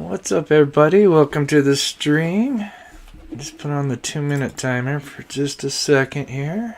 What's up, everybody? Welcome to the stream. Just put on the 2-minute timer for just a second here.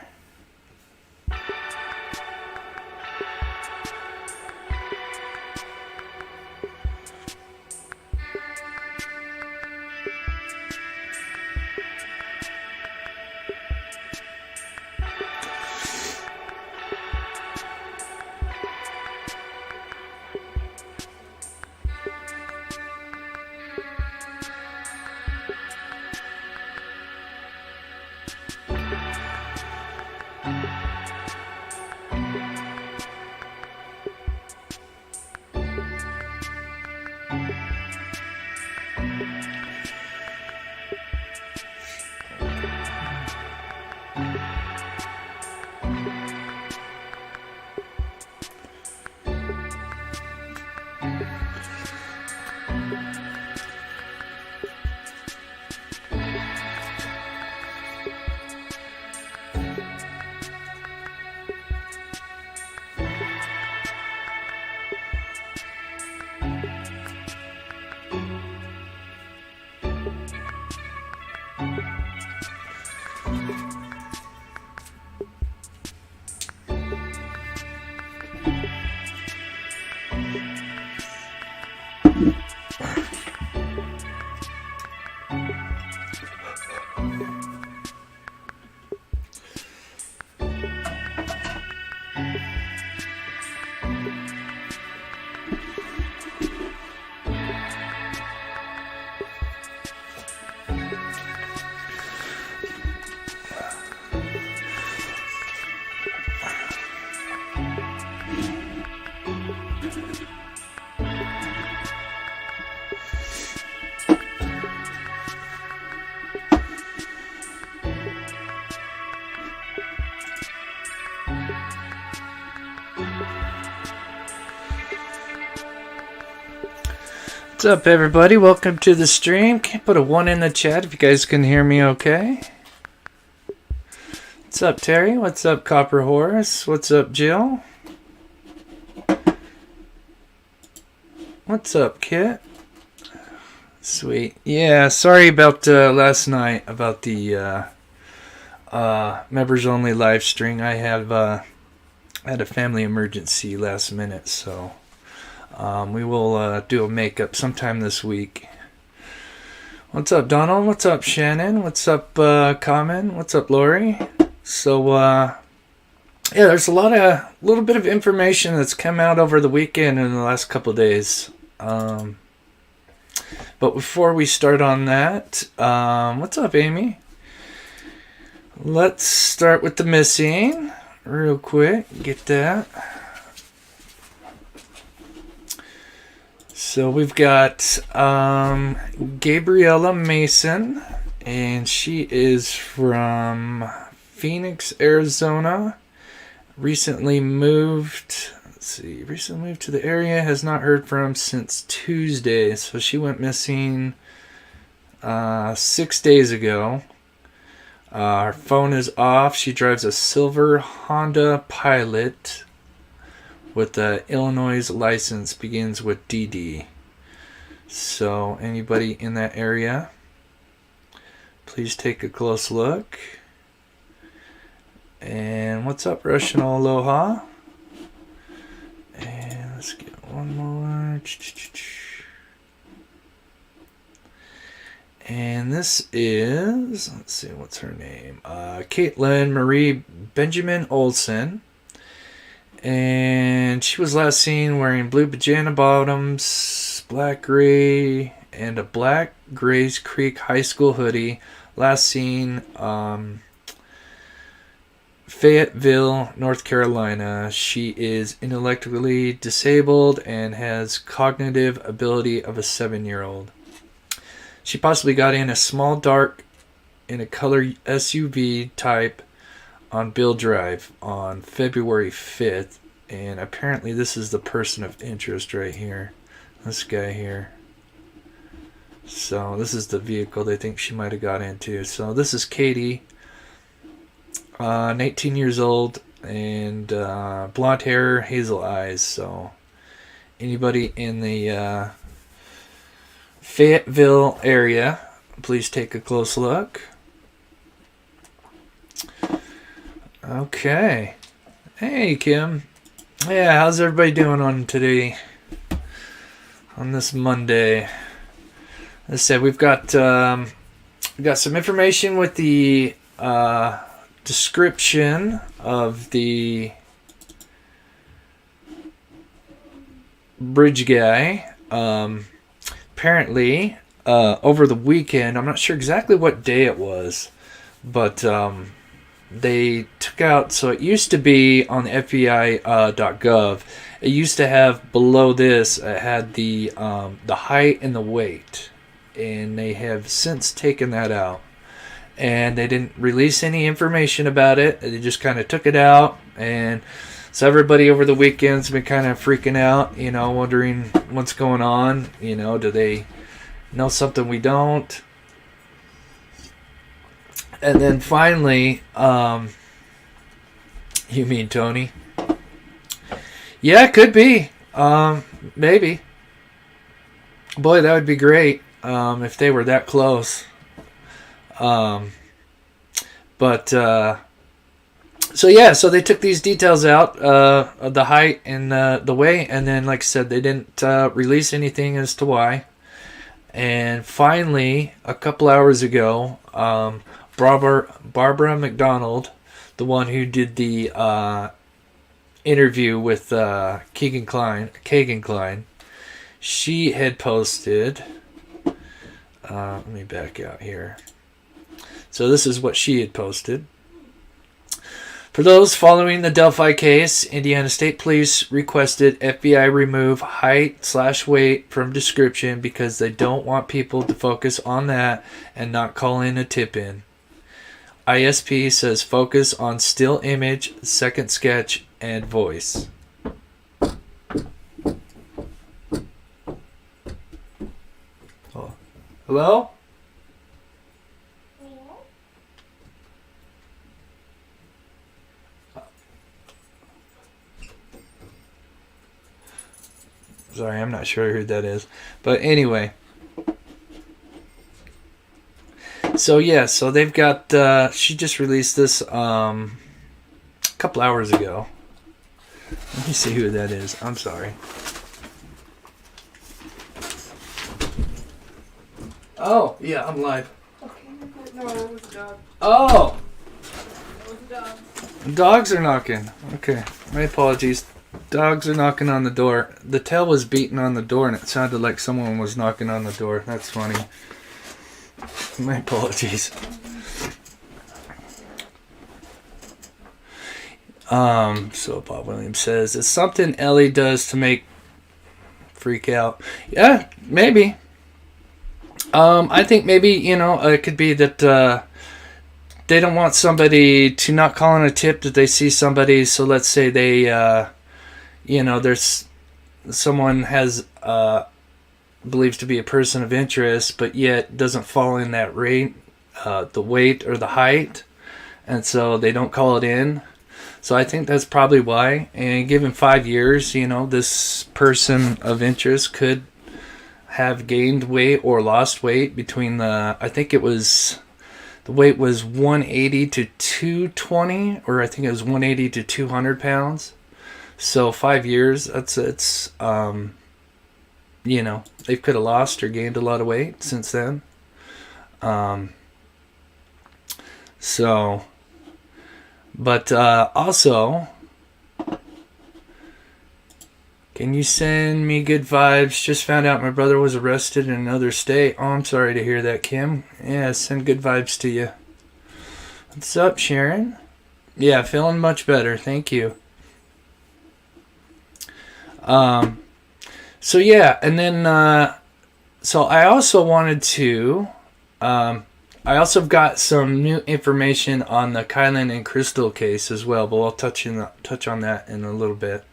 What's up, everybody? Welcome to the stream. Can you put a 1 in the chat if you guys can hear me okay? What's up, Terry? What's up, Copper Horse? What's up, Jill? What's up, Kit? Sweet. Yeah, sorry about last night, about the members only live stream. I had a family emergency last minute, so we will do a makeup sometime this week. What's up, Donald? What's up, Shannon? What's up, Common? What's up, Lori? So, yeah, there's a little bit of information that's come out over the weekend and the last couple of days. But before we start on that, what's up, Amy? Let's start with the missing real quick. Get that. So we've got Gabriella Mason, and she is from Phoenix, Arizona. Recently moved to the area, has not heard from since Tuesday. So she went missing 6 days ago. Her phone is off. She drives a silver Honda Pilot with the Illinois license, begins with DD. So anybody in that area, please take a close look. And what's up, Russian Aloha? And let's get one more. And this is, let's see, what's her name? Kylen Marie Benjamin Olson. And she was last seen wearing blue pajama bottoms, black gray, and a black Grays Creek High School hoodie. Last seen Fayetteville, North Carolina. She is intellectually disabled and has cognitive ability of a 7-year-old. She possibly got in a small dark in a color SUV type on Bill Drive on February 5th, and apparently this is the person of interest right here, this guy here. So this is the vehicle they think she might have got into. So this is Katie, 19 years old, and blonde hair, hazel eyes. So anybody in the Fayetteville area. Please take a close look. Okay. Hey, Kim. Yeah, how's everybody doing on today? On this Monday. As I said, we've got some information with the description of the bridge guy. Apparently, over the weekend, I'm not sure exactly what day it was, but they took out, so it used to be on the FBI.gov. It used to have below this, it had the height and the weight, and they have since taken that out. And they didn't release any information about it. They just kind of took it out, and so everybody over the weekend's been kind of freaking out, wondering what's going on. Do they know something we don't? And then finally, you mean Tony? Yeah, it could be. Maybe. Boy, that would be great if they were that close. So they took these details out of the height and the weight, and then, like I said, they didn't release anything as to why. And finally, a couple hours ago, Barbara McDonald, the one who did the interview with Keegan Klein, she had posted. Let me back out here. So this is what she had posted. For those following the Delphi case, Indiana State Police requested FBI remove height/weight from description because they don't want people to focus on that and not call in a tip-in. ISP says focus on still image, second sketch, and voice. Oh. Hello? Sorry, I'm not sure who that is. But anyway. So they've got, she just released this a couple hours ago. Let me see who that is. I'm sorry. Oh, yeah, I'm live. Okay, no, it was a dog. Oh! It was a dog. Dogs are knocking. Okay, my apologies. Dogs are knocking on the door. The tail was beating on the door and it sounded like someone was knocking on the door. That's funny. My apologies. So Bob Williams says, it's something Ellie does to make freak out. Yeah, maybe. I think maybe, it could be that they don't want somebody to not call in a tip that they see somebody. So let's say they, there's someone has believes to be a person of interest, but yet doesn't fall in that rate, the weight or the height, and so they don't call it in. So I think that's probably why. And given 5 years, this person of interest could have gained weight or lost weight between I think it was, the weight was 180 to 220, or I think it was 180 to 200 pounds. So 5 years, it's they could have lost or gained a lot of weight since then. Also, can you send me good vibes? Just found out my brother was arrested in another state. Oh, I'm sorry to hear that, Kim. Yeah, send good vibes to you. What's up, Sharon? Yeah, feeling much better. Thank you. And then, so I also wanted to, I also got some new information on the Kylen and Crystal case as well, but I'll touch on that in a little bit.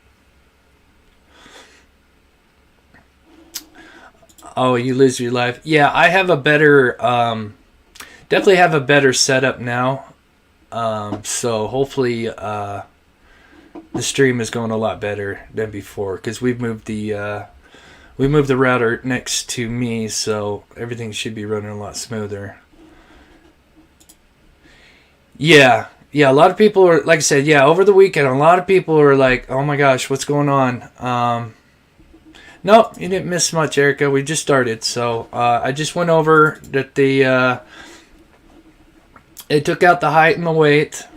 Oh, you lose your life. Yeah, I have a better, definitely have a better setup now. So hopefully, the stream is going a lot better than before, because we've moved the we moved the router next to me, so everything should be running a lot smoother. Yeah, a lot of people are, like I said, over the weekend, a lot of people are like, oh my gosh, what's going on? No, you didn't miss much, Erica. We just started. So I just went over that they took out the height and the weight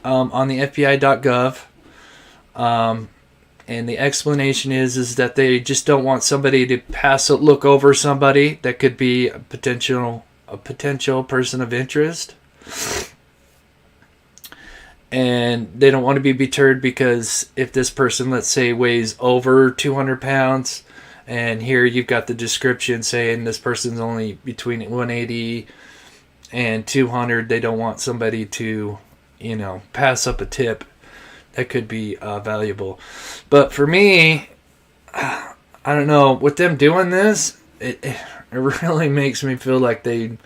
on the FBI.gov. And the explanation is that they just don't want somebody to look over somebody that could be a potential person of interest. And they don't want to be deterred because if this person, let's say, weighs over 200 pounds, and here you've got the description saying this person's only between 180 and 200, they don't want somebody to, pass up a tip that could be valuable. But for me, I don't know, with them doing this, it really makes me feel like they're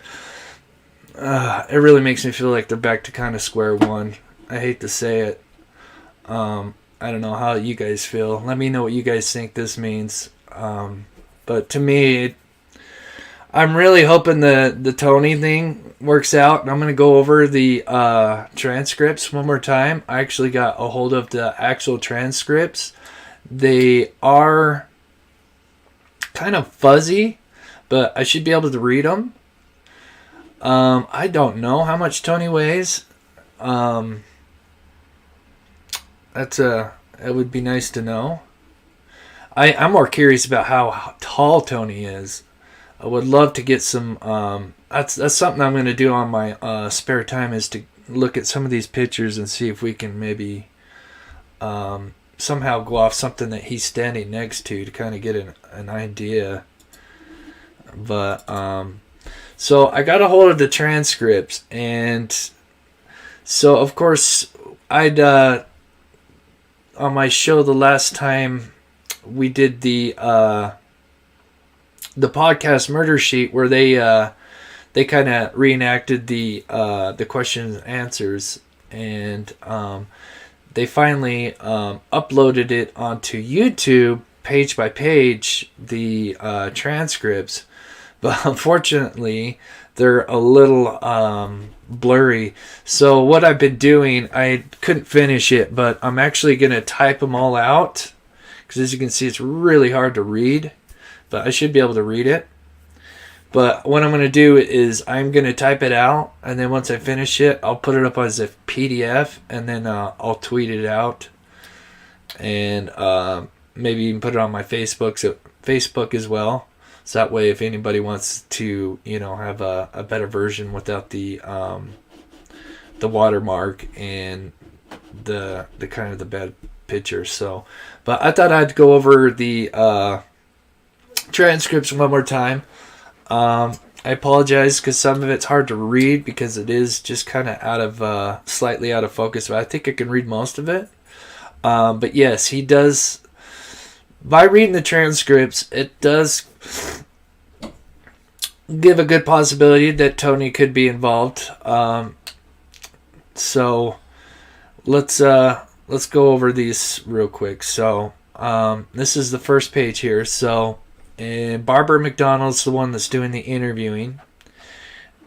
back to kind of square one. I hate to say it. I don't know how you guys feel. Let me know what you guys think this means. But to me, I'm really hoping the Tony thing works out. And I'm going to go over the transcripts one more time. I actually got a hold of the actual transcripts. They are kind of fuzzy, but I should be able to read them. I don't know how much Tony weighs. It would be nice to know. I'm more curious about how tall Tony is. I would love to get some. That's something I'm going to do on my spare time, is to look at some of these pictures and see if we can maybe somehow go off something that he's standing next to kind of get an idea. But so I got a hold of the transcripts, and so of course I'd on my show the last time we did the podcast Murder Sheet, where they kind of reenacted the questions and answers, and they finally uploaded it onto YouTube page by page, the transcripts, but unfortunately they're a little blurry. So what I've been doing, I couldn't finish it, but I'm actually going to type them all out, because as you can see, it's really hard to read, but I should be able to read it. But what I'm going to do is I'm going to type it out, and then once I finish it, I'll put it up as a PDF, and then I'll tweet it out, and maybe even put it on my Facebook as well. So that way, if anybody wants to, have a better version without the watermark and the kind of the bad picture. So, but I thought I'd go over the transcripts one more time. I apologize because some of it's hard to read because it is just kind of slightly out of focus, but I think I can read most of it. But yes, he does. By reading the transcripts, it does give a good possibility that Tony could be involved. So let's go over these real quick. So this is the first page here. So and Barbara McDonald's the one that's doing the interviewing,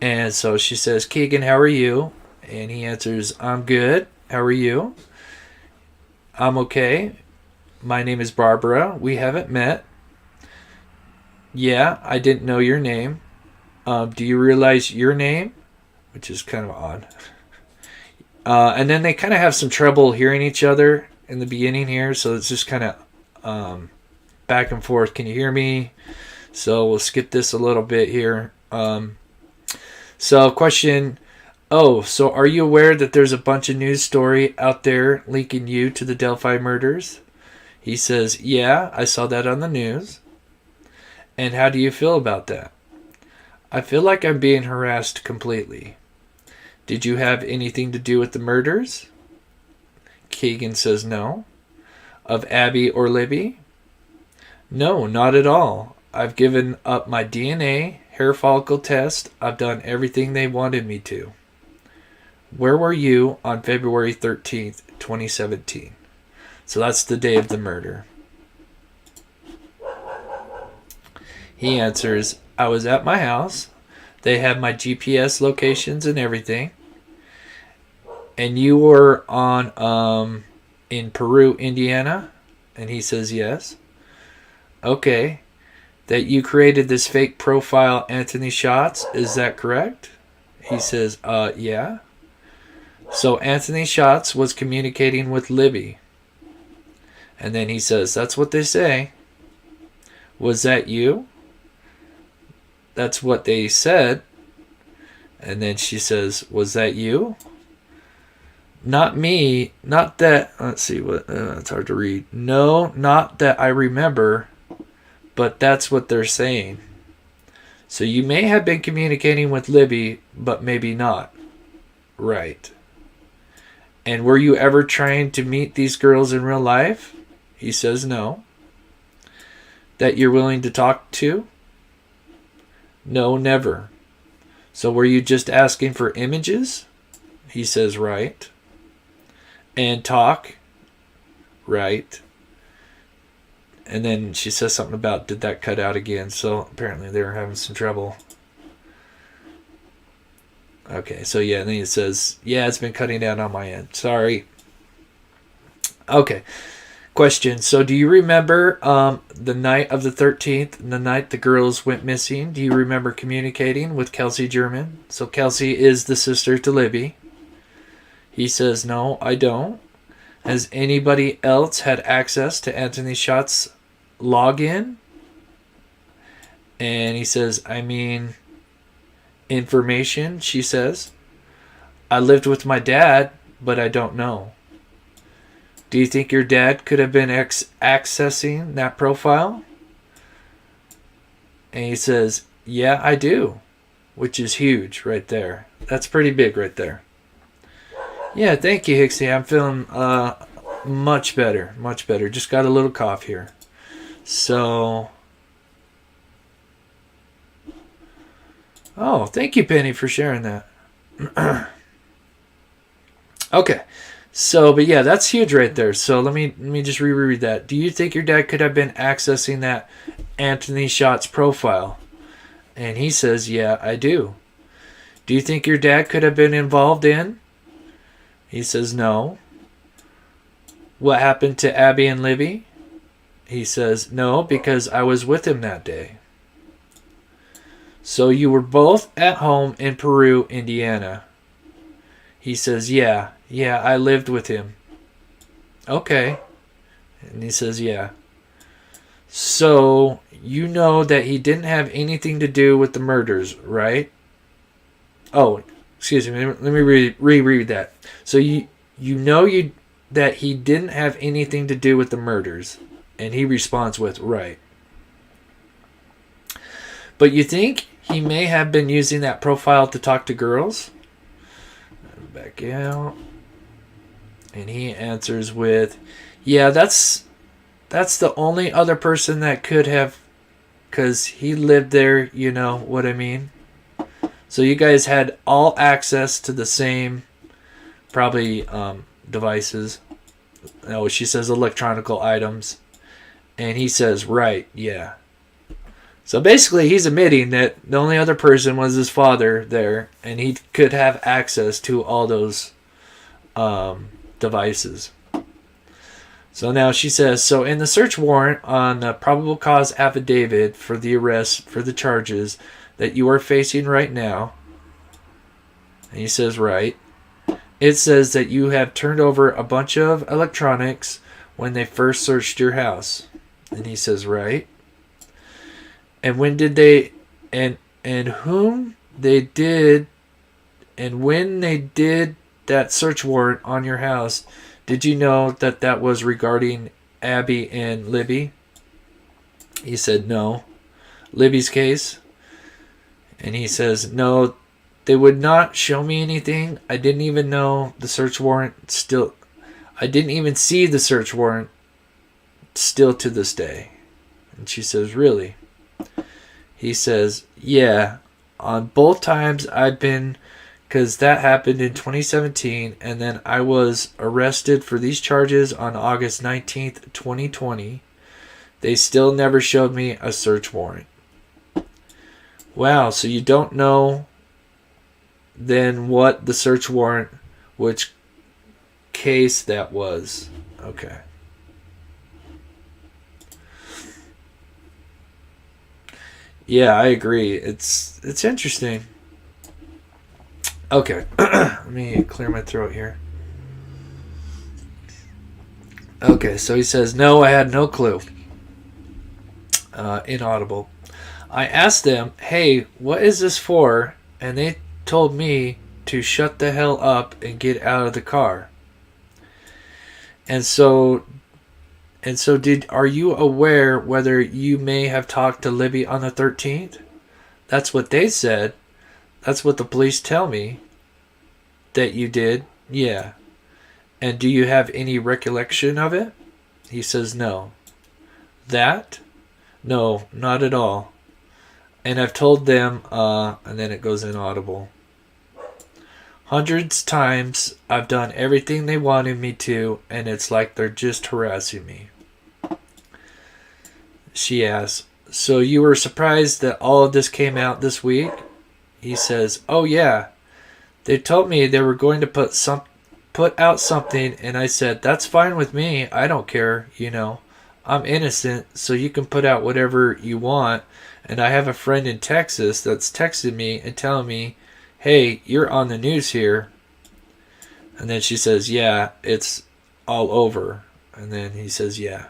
and so she says, "Keegan, how are you?" And he answers, "I'm good. How are you?" "I'm okay. My name is Barbara. We haven't met." "Yeah, I didn't know your name. Do you realize your name?" Which is kind of odd. And then they kind of have some trouble hearing each other in the beginning here, so it's just kind of back and forth. "Can you hear me?" So we'll skip this a little bit here. So question, so are you aware that there's a bunch of news story out there linking you to the Delphi murders? He says, "Yeah, I saw that on the news." "And how do you feel about that?" "I feel like I'm being harassed completely." "Did you have anything to do with the murders?" Keegan says no. "Of Abby or Libby?" "No, not at all. I've given up my DNA, hair follicle test. I've done everything they wanted me to." "Where were you on February 13th, 2017? So that's the day of the murder. He answers, I was at my house. They have my GPS locations and everything. And you were on in Peru, Indiana? And he says yes. Okay. That you created this fake profile, Anthony Schatz, is that correct? He says, yeah. So Anthony Schatz was communicating with Libby. And then he says, that's what they say. Was that you? That's what they said. And then she says, was that you? Not me. Not that. Let's see what. It's hard to read. No, not that I remember. But that's what they're saying. So you may have been communicating with Libby, but maybe not. Right. And were you ever trying to meet these girls in real life? He says no. That you're willing to talk to? No, never. So were you just asking for images? He says right. And talk? Right. And then she says something about, did that cut out again? So apparently they were having some trouble. Okay, so yeah, and then it says, yeah, it's been cutting out on my end. Sorry. Okay. Question. So do you remember the night of the 13th, the night the girls went missing? Do you remember communicating with Kelsi German? So Kelsi is the sister to Libby. He says, no, I don't. Has anybody else had access to Anthony Schatz's login? And he says, I mean, information, she says. I lived with my dad, but I don't know. Do you think your dad could have been accessing that profile? And he says, yeah, I do. Which is huge right there. That's pretty big right there. Yeah, thank you, Hixie. I'm feeling much better. Much better. Just got a little cough here. So... Oh, thank you, Penny, for sharing that. Okay. So, but yeah, that's huge right there. So let me just reread that. Do you think your dad could have been accessing that Anthony Schatz profile? And he says, yeah, I do. Do you think your dad could have been involved in? He says, no. What happened to Abby and Libby? He says, no, because I was with him that day. So you were both at home in Peru, Indiana. He says, yeah, I lived with him. Okay. And he says, yeah. So you know that he didn't have anything to do with the murders, right? Oh, excuse me. Let me reread that. So you know that he didn't have anything to do with the murders. And he responds with, right. But you think he may have been using that profile to talk to girls? Back out. And he answers with, yeah, that's the only other person that could have, because he lived there, you know what I mean? So you guys had all access to the same, probably, devices. Oh, she says electronical items. And he says, right, yeah. So basically, he's admitting that the only other person was his father there, and he could have access to all those devices. So now she says, so in the search warrant on the probable cause affidavit for the arrest for the charges that you are facing right now, and he says, right, it says that you have turned over a bunch of electronics when they first searched your house. And he says, right. And when did they, and whom they did, and when they did that search warrant on your house, did you know that that was regarding Abby and Libby? He said, no. Libby's case? And he says, no, they would not show me anything. I didn't even know the search warrant still, I didn't even see the search warrant still to this day. And she says, really? He says, yeah, on both times I've been, because that happened in 2017, and then I was arrested for these charges on August 19th, 2020. They still never showed me a search warrant. Wow, so you don't know then what the search warrant, which case that was. Okay. Yeah, I agree. It's interesting. Okay. Let me clear my throat here. Okay, so he says, no, I had no clue. Inaudible. I asked them, hey, what is this for? And they told me to shut the hell up and get out of the car. And so are you aware whether you may have talked to Libby on the 13th? That's what they said. That's what the police tell me. That you did? Yeah. And do you have any recollection of it? He says no. That? No, not at all. And I've told them, and then it goes inaudible. Hundreds times I've done everything they wanted me to, and it's like they're just harassing me. She asks, so you were surprised that all of this came out this week? He says, oh yeah. They told me they were going to put out something, and I said, that's fine with me. I don't care, you know. I'm innocent, so you can put out whatever you want. And I have a friend in Texas that's texted me and telling me, hey, you're on the news here. And then she says, yeah, it's all over. And then he says, yeah.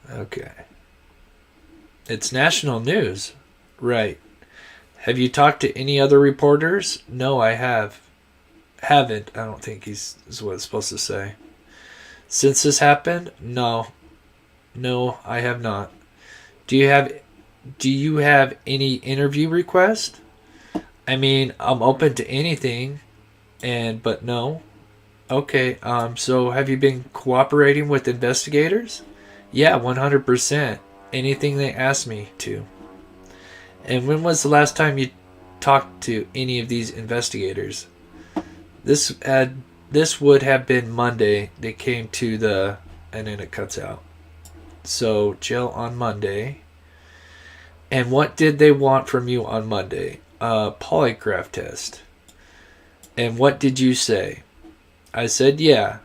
Okay. It's national news. Right. Have you talked to any other reporters? No, I haven't. I don't think is what it's supposed to say. Since this happened? No, I have not. Do you have any interview request? I mean, I'm open to anything, but no. Okay. So have you been cooperating with investigators? Yeah, 100%. Anything they ask me to. And when was the last time you talked to any of these investigators? This would have been Monday. They came to the, and then it cuts out. So jail on Monday. And what did they want from you on Monday? A polygraph test. And what did you say? I said yeah.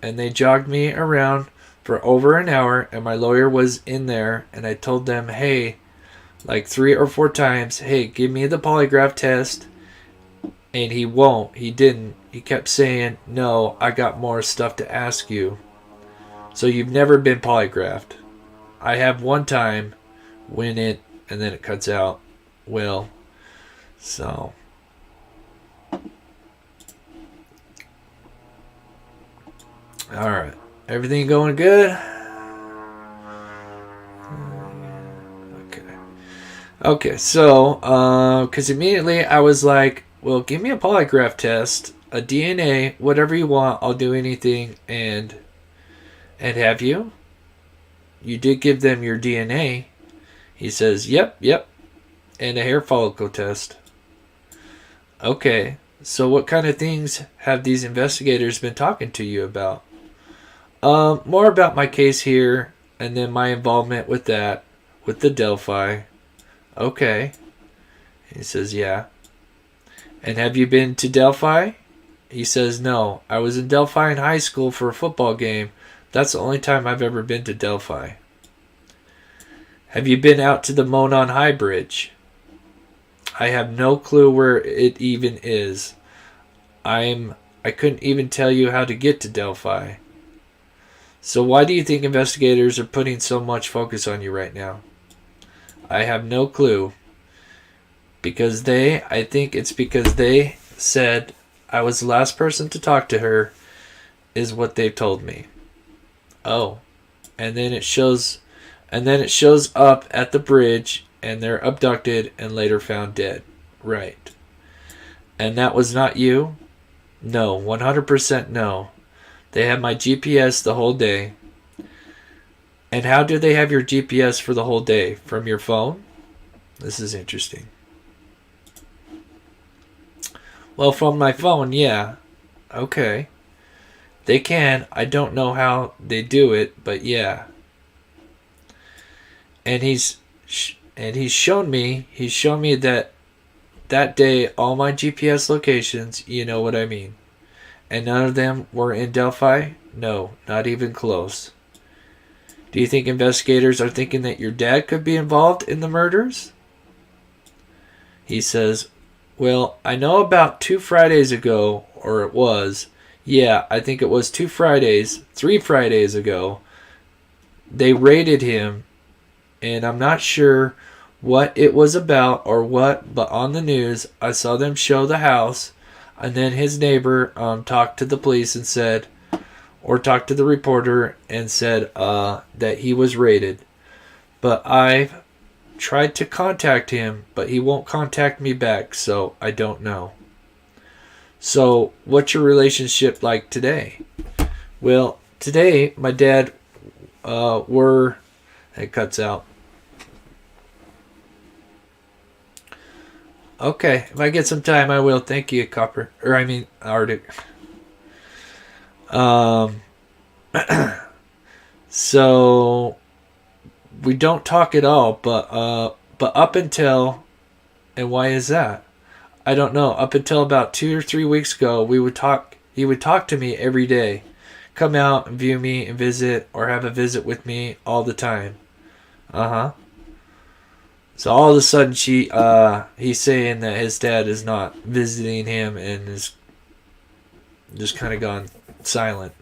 And they jogged me around for over an hour, and my lawyer was in there, and I told them, hey, like 3 or 4 times, hey, give me the polygraph test. And he won't. He didn't. He kept saying, no, I got more stuff to ask you. So you've never been polygraphed. I have one time when it, and then it cuts out. Well, so. Alright. Everything going good? Okay, so, because immediately I was like, well, give me a polygraph test, a DNA, whatever you want, I'll do anything, and have you? You did give them your DNA. He says, yep, and a hair follicle test. Okay, so what kind of things have these investigators been talking to you about? More about my case here, and then my involvement with that, with the Delphi. Okay. He says, yeah. And have you been to Delphi? He says, no. I was in Delphi in high school for a football game. That's the only time I've ever been to Delphi. Have you been out to the Monon High Bridge? I have no clue where it even is. I couldn't even tell you how to get to Delphi. So why do you think investigators are putting so much focus on you right now? I have no clue. I think it's because they said I was the last person to talk to her, is what they've told me. Oh. And then it shows up at the bridge, and they're abducted and later found dead. Right. And that was not you? No, 100% no. They had my GPS the whole day. And how do they have your GPS for the whole day? From your phone? This is interesting. Well, from my phone, yeah. Okay. They can. I don't know how they do it, but yeah. and he's shown me that day all my GPS locations, you know what I mean. And none of them were in Delphi? No, not even close. Do you think investigators are thinking that your dad could be involved in the murders? He says, well, I know about 2 Fridays ago, or it was, yeah, I think it was 3 Fridays ago, they raided him, and I'm not sure what it was about or what, but on the news, I saw them show the house, and then his neighbor talked to the police and said, or talked to the reporter and said that he was raided. But I've tried to contact him, but he won't contact me back, so I don't know. So, what's your relationship like today? Well, today, my dad it cuts out. Okay, if I get some time, I will. Thank you, Arctic. So we don't talk at all, but up until, and why is that? I don't know. Up until about 2 or 3 weeks ago, we would talk. He would talk to me every day, come out and view me and visit, or have a visit with me all the time. So all of a sudden, he's saying that his dad is not visiting him and is just kind of gone silent.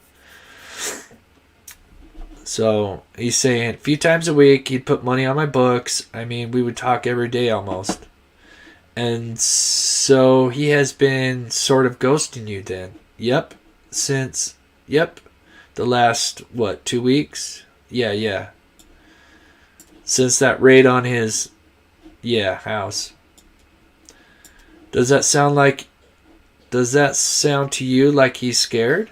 So he's saying a few times a week he'd put money on my books. I mean, we would talk every day almost. And so he has been sort of ghosting you then. Yep. The last, 2 weeks? Yeah. Since that raid on his, house. Does that sound to you like he's scared?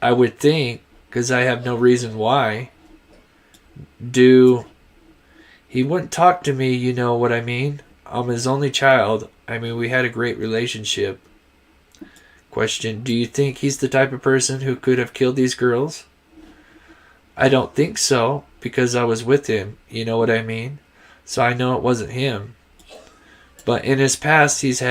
I would think, because I have no reason why. He wouldn't talk to me, you know what I mean? I'm his only child. I mean, we had a great relationship. Question, do you think he's the type of person who could have killed these girls? I don't think so, because I was with him, you know what I mean? So I know it wasn't him. But in his past, he's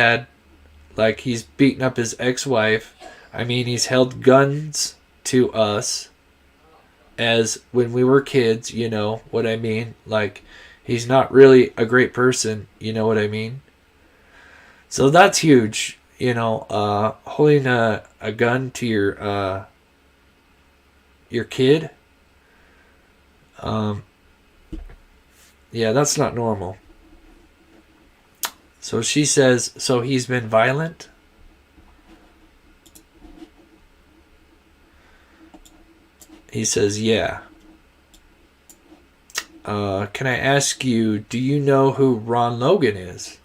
beaten up his ex-wife. I mean, he's held guns to us as when we were kids, you know what I mean? Like, he's not really a great person, you know what I mean? So that's huge, you know, holding a gun to your kid. Yeah, that's not normal. So she says, so he's been violent? He says, yeah. Can I ask you, do you know who Ron Logan is?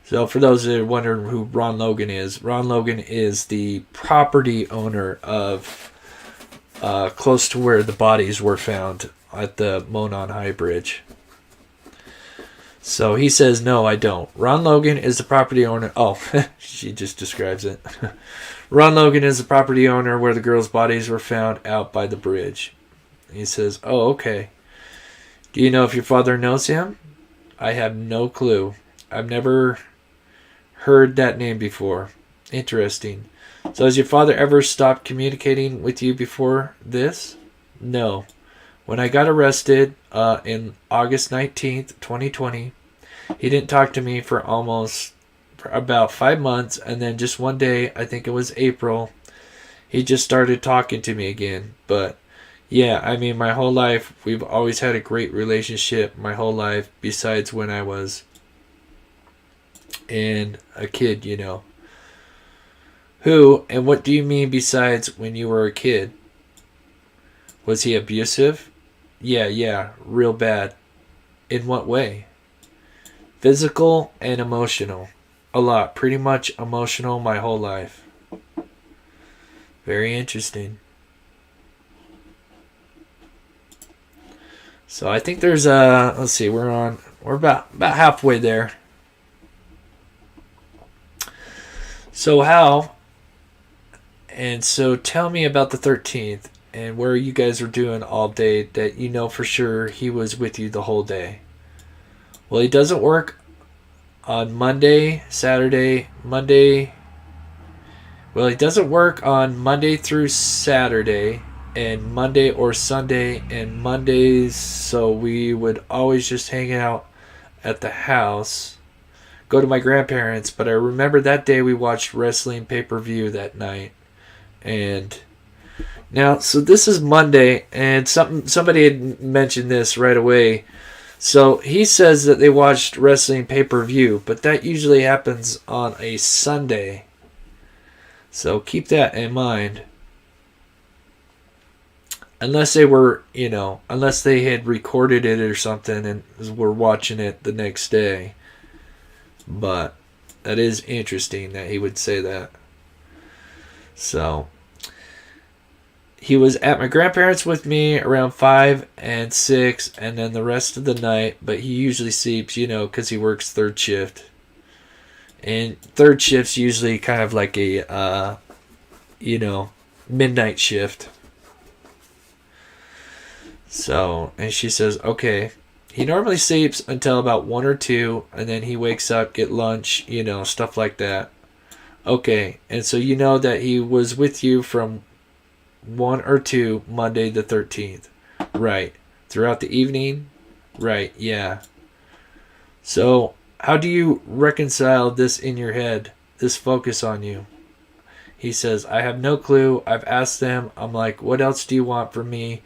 So for those that are wondering who Ron Logan is the property owner of close to where the bodies were found at the Monon High Bridge. So he says, no, I don't. Ron Logan is the property owner. Oh, she just describes it. Ron Logan is the property owner where the girls' bodies were found out by the bridge. He says, oh, okay. Do you know if your father knows him? I have no clue. I've never heard that name before. Interesting. So has your father ever stopped communicating with you before this? No. When I got arrested in August 19th, 2020, he didn't talk to me for about 5 months, and then just one day, I think it was April, he just started talking to me again. But yeah, I mean, my whole life, we've always had a great relationship, my whole life, besides when I was a kid, you know. Who, and what do you mean besides when you were a kid? Was he abusive? Yeah, real bad. In what way? Physical and emotional. A lot. Pretty much emotional my whole life. Very interesting. So I think there's let's see, we're about halfway there. So how? And so tell me about the 13th. and where you guys were doing all day that you know for sure he was with you the whole day. Well, he doesn't work on Monday, Saturday, Monday. Well, he doesn't work on Monday through Saturday and Monday or Sunday and Mondays, so we would always just hang out at the house, go to my grandparents. But I remember that day we watched wrestling pay-per-view that night. And now, so this is Monday, and somebody had mentioned this right away. So he says that they watched wrestling pay-per-view, but that usually happens on a Sunday. So keep that in mind. Unless they were, unless they had recorded it or something and were watching it the next day. But that is interesting that he would say that. So he was at my grandparents' with me around 5 and 6, and then the rest of the night. But he usually sleeps, because he works third shift. And third shift's usually kind of like a, midnight shift. So, and she says, okay. He normally sleeps until about 1 or 2, and then he wakes up, get lunch, stuff like that. Okay, and so you know that he was with you from 1 or 2 Monday the 13th. Right. Throughout the evening? Right, yeah. So, how do you reconcile this in your head, this focus on you? He says, I have no clue. I've asked them. I'm like, what else do you want from me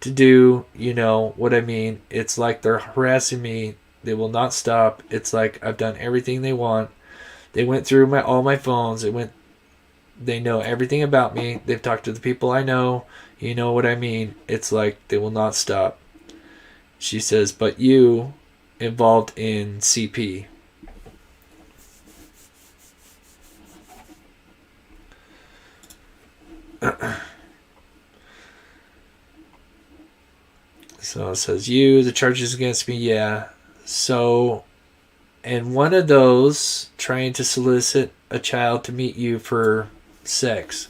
to do? You know what I mean? It's like they're harassing me. They will not stop. It's like I've done everything they want. They went through all my phones. They know everything about me. They've talked to the people I know. You know what I mean? It's like they will not stop. She says, but you involved in CP. So it says, the charges against me, yeah. So, and one of those, trying to solicit a child to meet you for sex.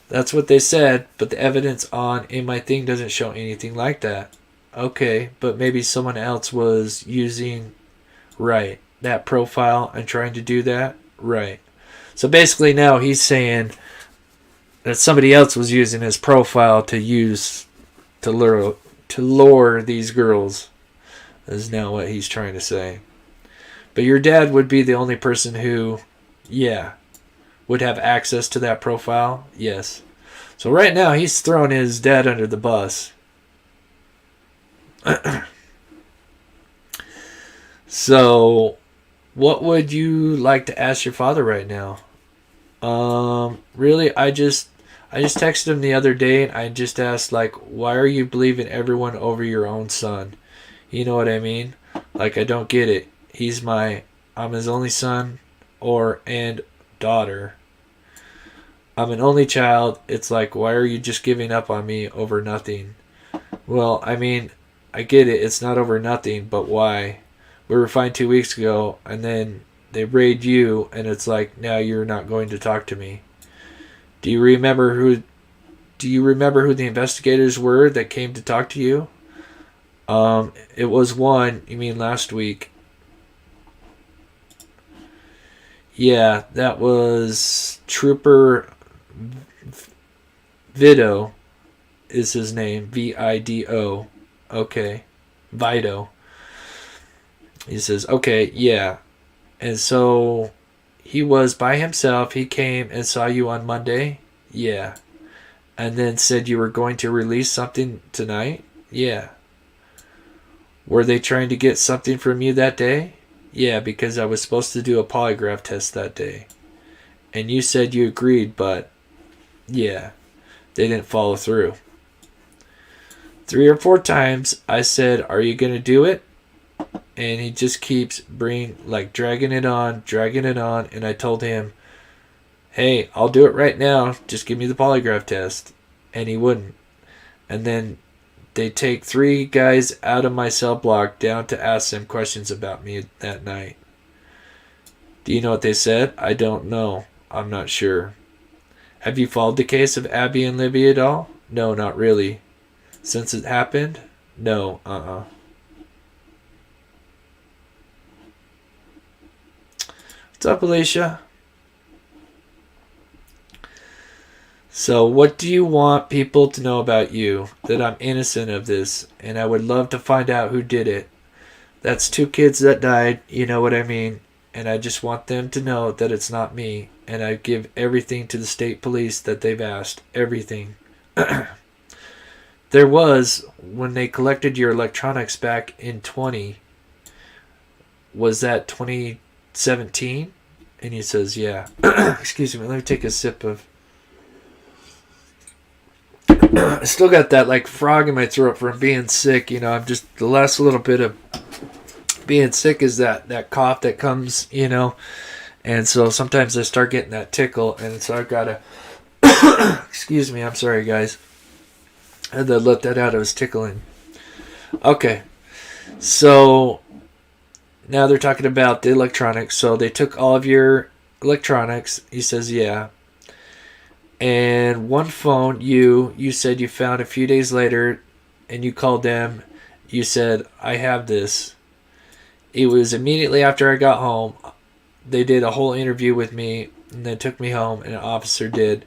That's what they said, but the evidence in my thing doesn't show anything like that. Okay, but maybe someone else was using, right, that profile and trying to do that? Right. So basically now he's saying that somebody else was using his profile to lure these girls, is now what he's trying to say. But your dad would be the only person who, would have access to that profile? Yes. So right now he's throwing his dad under the bus. So, what would you like to ask your father right now? Really, I just texted him the other day, and I just asked, like, why are you believing everyone over your own son? You know what I mean? Like, I don't get it. I'm his only son and daughter. I'm an only child. It's like, why are you just giving up on me over nothing? Well, I mean, I get it. It's not over nothing, but why? We were fine 2 weeks ago, and then they raid you, and it's like, now you're not going to talk to me. Do you remember who the investigators were that came to talk to you? It was one, you mean last week. Yeah, that was Trooper Vido is his name. Vido. Okay. Vido. He says, okay, yeah. And so he was by himself. He came and saw you on Monday? Yeah. And then said you were going to release something tonight? Yeah. Were they trying to get something from you that day? Yeah, because I was supposed to do a polygraph test that day. And you said you agreed, but yeah, they didn't follow through. 3 or 4 times I said, are you going to do it? And he just keeps dragging it on. And I told him, hey, I'll do it right now. Just give me the polygraph test. And he wouldn't. And then they take 3 guys out of my cell block down to ask them questions about me that night. Do you know what they said? I don't know. I'm not sure. Have you followed the case of Abby and Libby at all? No, not really. Since it happened? No, What's up, Alicia? So, what do you want people to know about you? That I'm innocent of this, and I would love to find out who did it. That's 2 kids that died, you know what I mean? And I just want them to know that it's not me, and I give everything to the state police that they've asked. Everything. There was, when they collected your electronics back in 20, was that 2017? And he says, yeah. Excuse me, let me take a sip of... I still got that like frog in my throat from being sick. You know, I'm just, the last little bit of being sick is that cough that comes, you know. And so sometimes I start getting that tickle, and so I've got to... Excuse me, I'm sorry, guys. I had to let that out. I was tickling. Okay. So now they're talking about the electronics. So they took all of your electronics. He says, yeah. And one phone you said you found a few days later, and you called them. You said, I have this. It was immediately after I got home. They did a whole interview with me, and they took me home, and an officer did.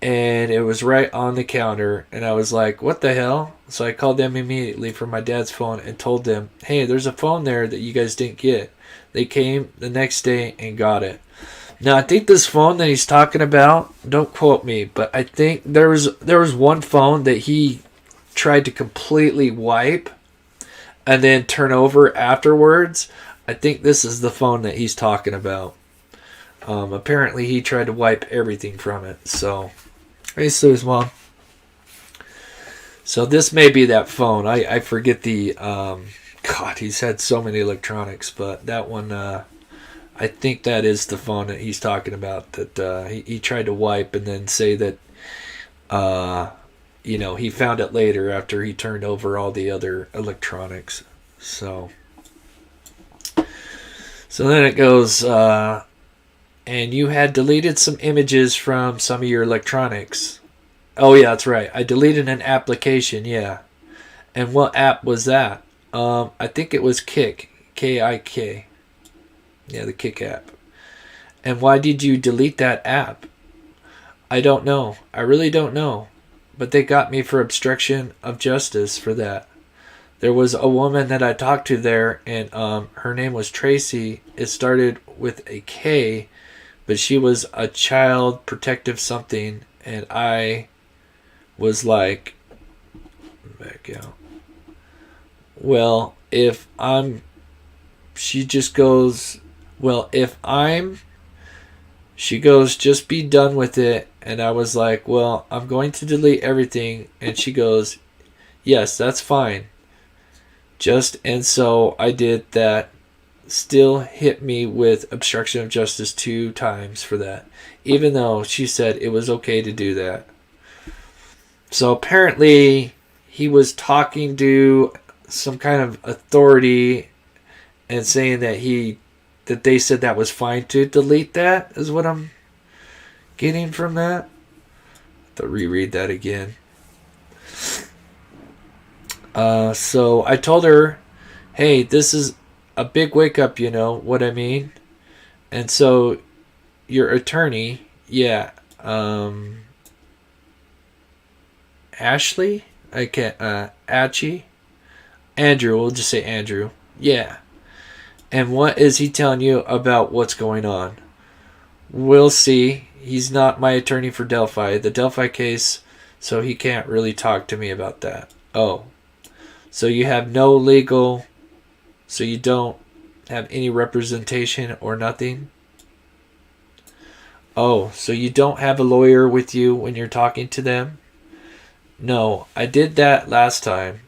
And it was right on the counter, and I was like, what the hell? So I called them immediately from my dad's phone and told them, hey, there's a phone there that you guys didn't get. They came the next day and got it. Now, I think this phone that he's talking about, don't quote me, but I think there was one phone that he tried to completely wipe and then turn over afterwards. I think this is the phone that he's talking about. Apparently, he tried to wipe everything from it. So, hey, Sue's mom. So, this may be that phone. I forget the... God, he's had so many electronics, but that one... I think that is the phone that he's talking about, that he tried to wipe and then say that, you know, he found it later after he turned over all the other electronics. So then it goes, and you had deleted some images from some of your electronics. Oh, yeah, that's right. I deleted an application, yeah. And what app was that? I think it was Kik, K-I-K. Yeah, the Kik app. And why did you delete that app? I don't know. I really don't know. But they got me for obstruction of justice for that. There was a woman that I talked to there, and her name was Tracy. It started with a K, but she was a child protective something, and I was like, back out. Well, if I'm... She just goes... Well, if I'm... She goes, just be done with it. And I was like, well, I'm going to delete everything. And she goes, yes, that's fine. And so I did that. Still hit me with obstruction of justice 2 times for that. Even though she said it was okay to do that. So apparently he was talking to some kind of authority and saying that they said that was fine to delete that, is what I'm getting from that. I have to reread that again. So I told her, hey, this is a big wake up, you know what I mean? And so your attorney, yeah, Ashley? I can't, Atchie? Andrew, we'll just say Andrew. Yeah. And what is he telling you about what's going on? We'll see. He's not my attorney for Delphi, the Delphi case, so he can't really talk to me about that. Oh. So you have no legal... So you don't have any representation or nothing? Oh, so you don't have a lawyer with you when you're talking to them? No, I did that last time.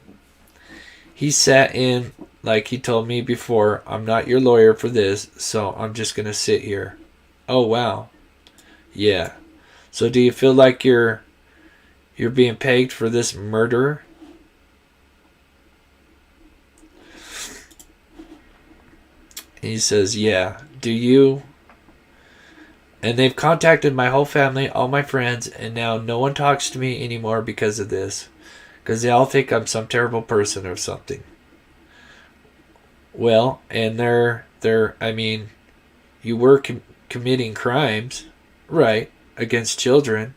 He sat in... Like he told me before, I'm not your lawyer for this, so I'm just going to sit here. Oh, wow. Yeah. So do you feel like you're being pegged for this murder? He says, yeah. Do you? And they've contacted my whole family, all my friends, and now no one talks to me anymore because of this. Because they all think I'm some terrible person or something. Well, and you were committing crimes, right, against children,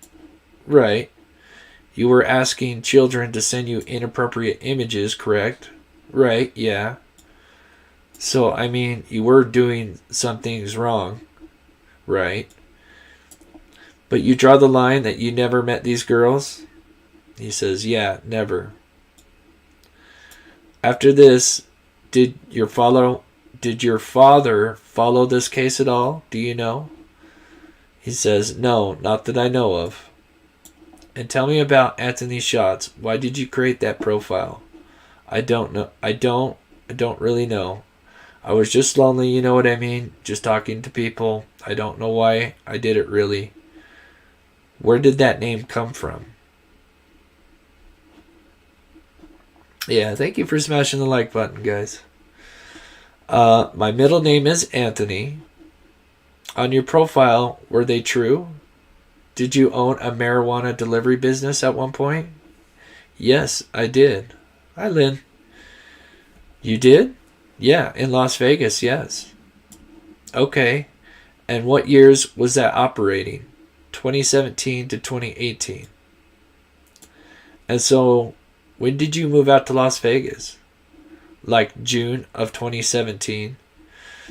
right. You were asking children to send you inappropriate images, correct? Right, yeah. So, you were doing some things wrong, right? But you draw the line that you never met these girls? He says, yeah, never. After this, did your father follow this case at all? Do you know? He says, no, not that I know of. And tell me about Anthony Schatz. Why did you create that profile? I don't know. I don't really know. I was just lonely, you know what I mean? Just talking to people. I don't know why I did it really. Where did that name come from? Yeah, thank you for smashing the like button, guys. My middle name is Anthony. On your profile, were they true? Did you own a marijuana delivery business at one point? Yes, I did. Hi, Lynn. You did? Yeah, in Las Vegas, yes. Okay. And what years was that operating? 2017 to 2018. And so, when did you move out to Las Vegas? Like June of 2017.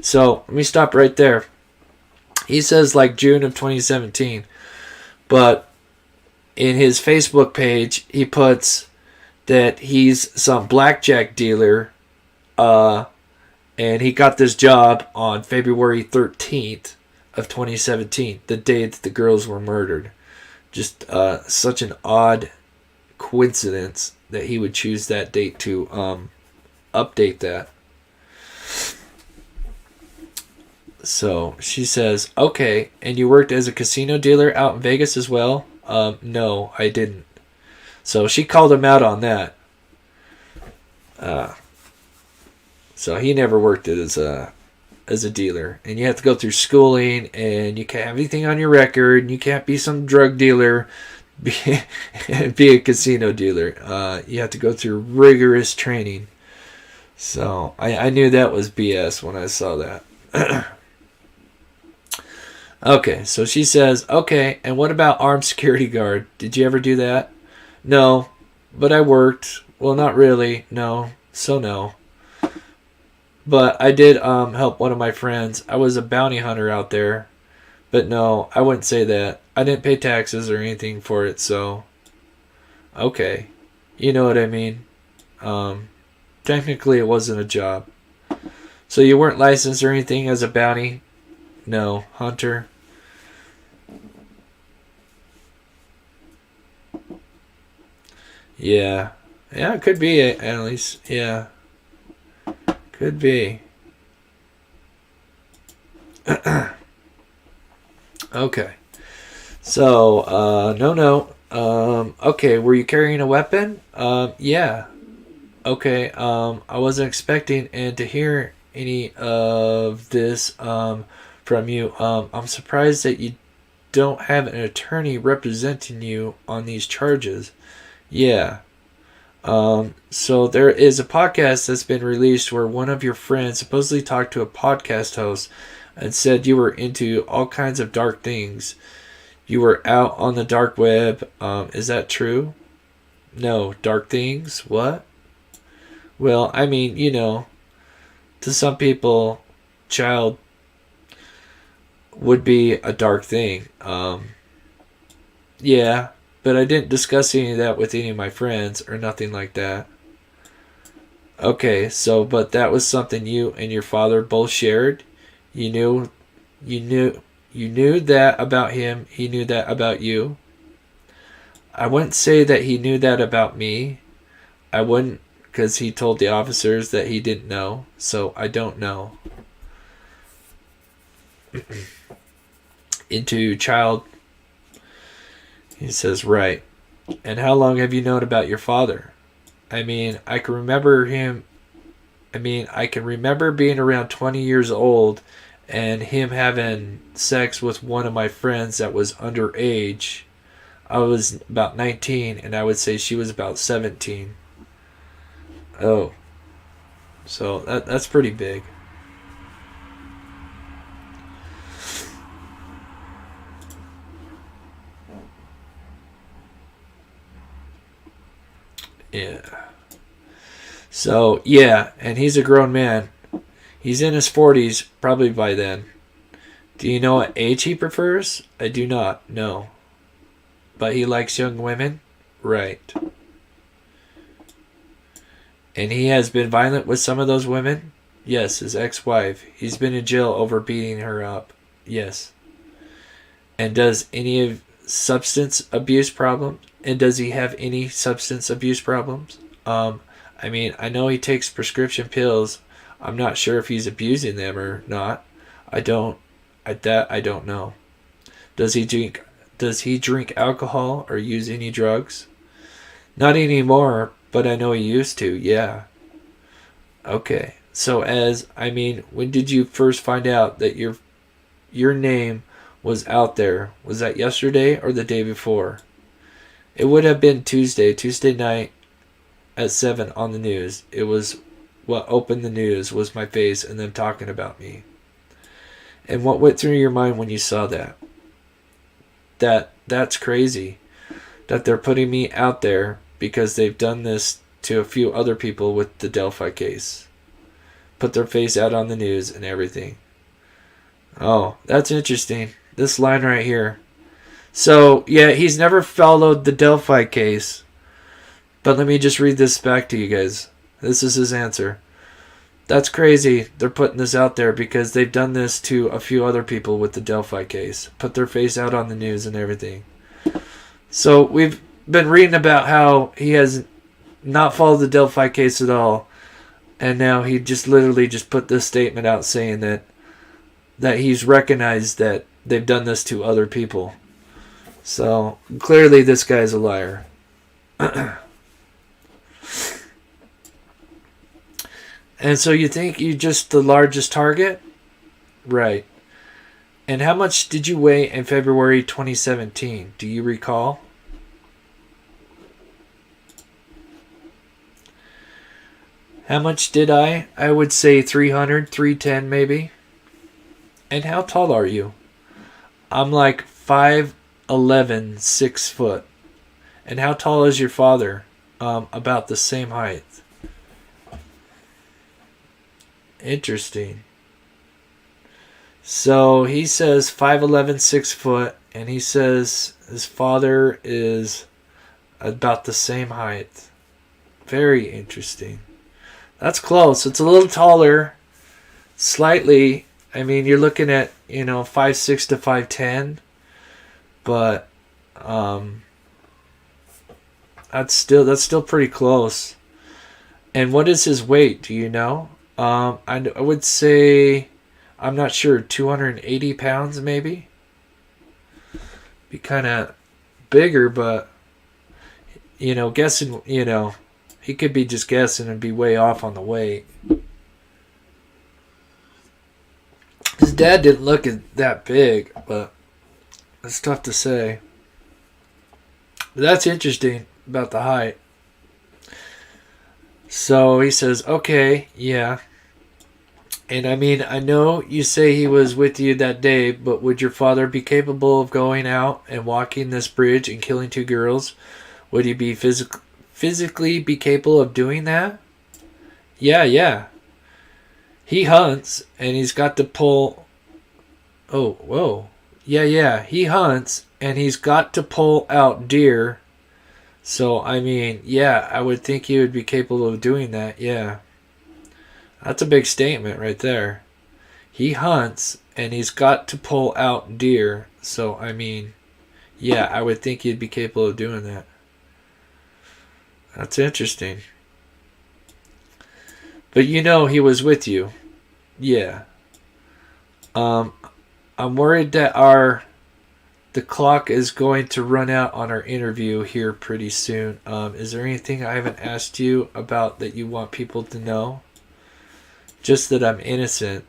So, let me stop right there. He says like June of 2017. But in his Facebook page, he puts that he's some blackjack dealer. And he got this job on February 13th of 2017, the day that the girls were murdered. Just such an odd coincidence that he would choose that date to update that. So she says, okay, and you worked as a casino dealer out in Vegas as well? No, I didn't. So she called him out on that. So he never worked as a dealer. And you have to go through schooling, and you can't have anything on your record, and you can't be some drug dealer, be a casino dealer. You have to go through rigorous training. So I knew that was BS when I saw that. Okay, so she says, okay, and what about armed security guard? Did you ever do that? No, but I worked. Well, not really. No, so no. But I did help one of my friends. I was a bounty hunter out there. But no, I wouldn't say that. I didn't pay taxes or anything for it, so... Okay. You know what I mean. Technically, it wasn't a job. So you weren't licensed or anything as a bounty? No. Hunter? Yeah. Yeah, it could be, at least. Yeah. Could be. Okay. So, no. Okay, were you carrying a weapon? Yeah. Okay, I wasn't expecting and to hear any of this from you. I'm surprised that you don't have an attorney representing you on these charges. Yeah. So there is a podcast that's been released where one of your friends supposedly talked to a podcast host and said you were into all kinds of dark things. You were out on the dark web. Is that true? No, dark things? What? Well, I mean, you know, to some people, child would be a dark thing. Yeah, but I didn't discuss any of that with any of my friends or nothing like that. Okay, so, but that was something you and your father both shared? You knew that about him. He knew that about you. I wouldn't say that he knew that about me. I wouldn't, because he told the officers that he didn't know. So I don't know. Into child. He says, right. And how long have you known about your father? I mean, I can remember being around 20 years old and him having sex with one of my friends that was underage. I was about 19, and I would say she was about 17. Oh. So that's pretty big. Yeah. So, yeah, and he's a grown man. He's in his 40s, probably by then. Do you know what age he prefers? I do not, no. But he likes young women? Right. And he has been violent with some of those women? Yes, his ex-wife. He's been in jail over beating her up. Yes. And does any of substance abuse problems? And does he have any substance abuse problems? I mean, I know he takes prescription pills. I'm not sure if he's abusing them or not. I don't know. Does he drink alcohol or use any drugs? Not anymore, but I know he used to. Yeah. Okay. So when did you first find out that your name was out there? Was that yesterday or the day before? It would have been Tuesday night at 7 on the news. It was what opened the news was my face and them talking about me. And what went through your mind when you saw that? That's crazy. That they're putting me out there because they've done this to a few other people with the Delphi case. Put their face out on the news and everything. Oh, that's interesting. This line right here. So, yeah, he's never followed the Delphi case. But let me just read this back to you guys. This is his answer. That's crazy. They're putting this out there because they've done this to a few other people with the Delphi case. Put their face out on the news and everything. So we've been reading about how he has not followed the Delphi case at all. And now he just literally just put this statement out saying that he's recognized that they've done this to other people. So clearly this guy's a liar. And so you think you're just the largest target? Right. And how much did you weigh in February 2017? Do you recall? How much did I? I would say 300, 310 maybe. And how tall are you? I'm like 5'11", 6 foot. And how tall is your father? About the same height. Interesting. So he says 5'11", 6 foot, and he says his father is about the same height. Very interesting. That's close. It's a little taller, slightly. I mean, you're looking at 5'6" to 5'10", but that's still pretty close. And what is his weight? Do you know? I would say, I'm not sure, 280 pounds maybe. Be kind of bigger, but guessing, he could be just guessing and be way off on the weight. His dad didn't look that big, but it's tough to say. But that's interesting about the height. So he says, okay, yeah. And I mean, I know you say he was with you that day, but would your father be capable of going out and walking this bridge and killing 2 girls? Would he be physically be capable of doing that? Yeah. He hunts, and he's got to pull... Oh, whoa. Yeah. He hunts, and he's got to pull out deer. So, I mean, yeah, I would think he would be capable of doing that, yeah. That's a big statement right there. He hunts, and he's got to pull out deer. So, I mean, yeah, I would think he'd be capable of doing that. That's interesting. But he was with you. Yeah. I'm worried that the clock is going to run out on our interview here pretty soon. Is there anything I haven't asked you about that you want people to know? Just that I'm innocent.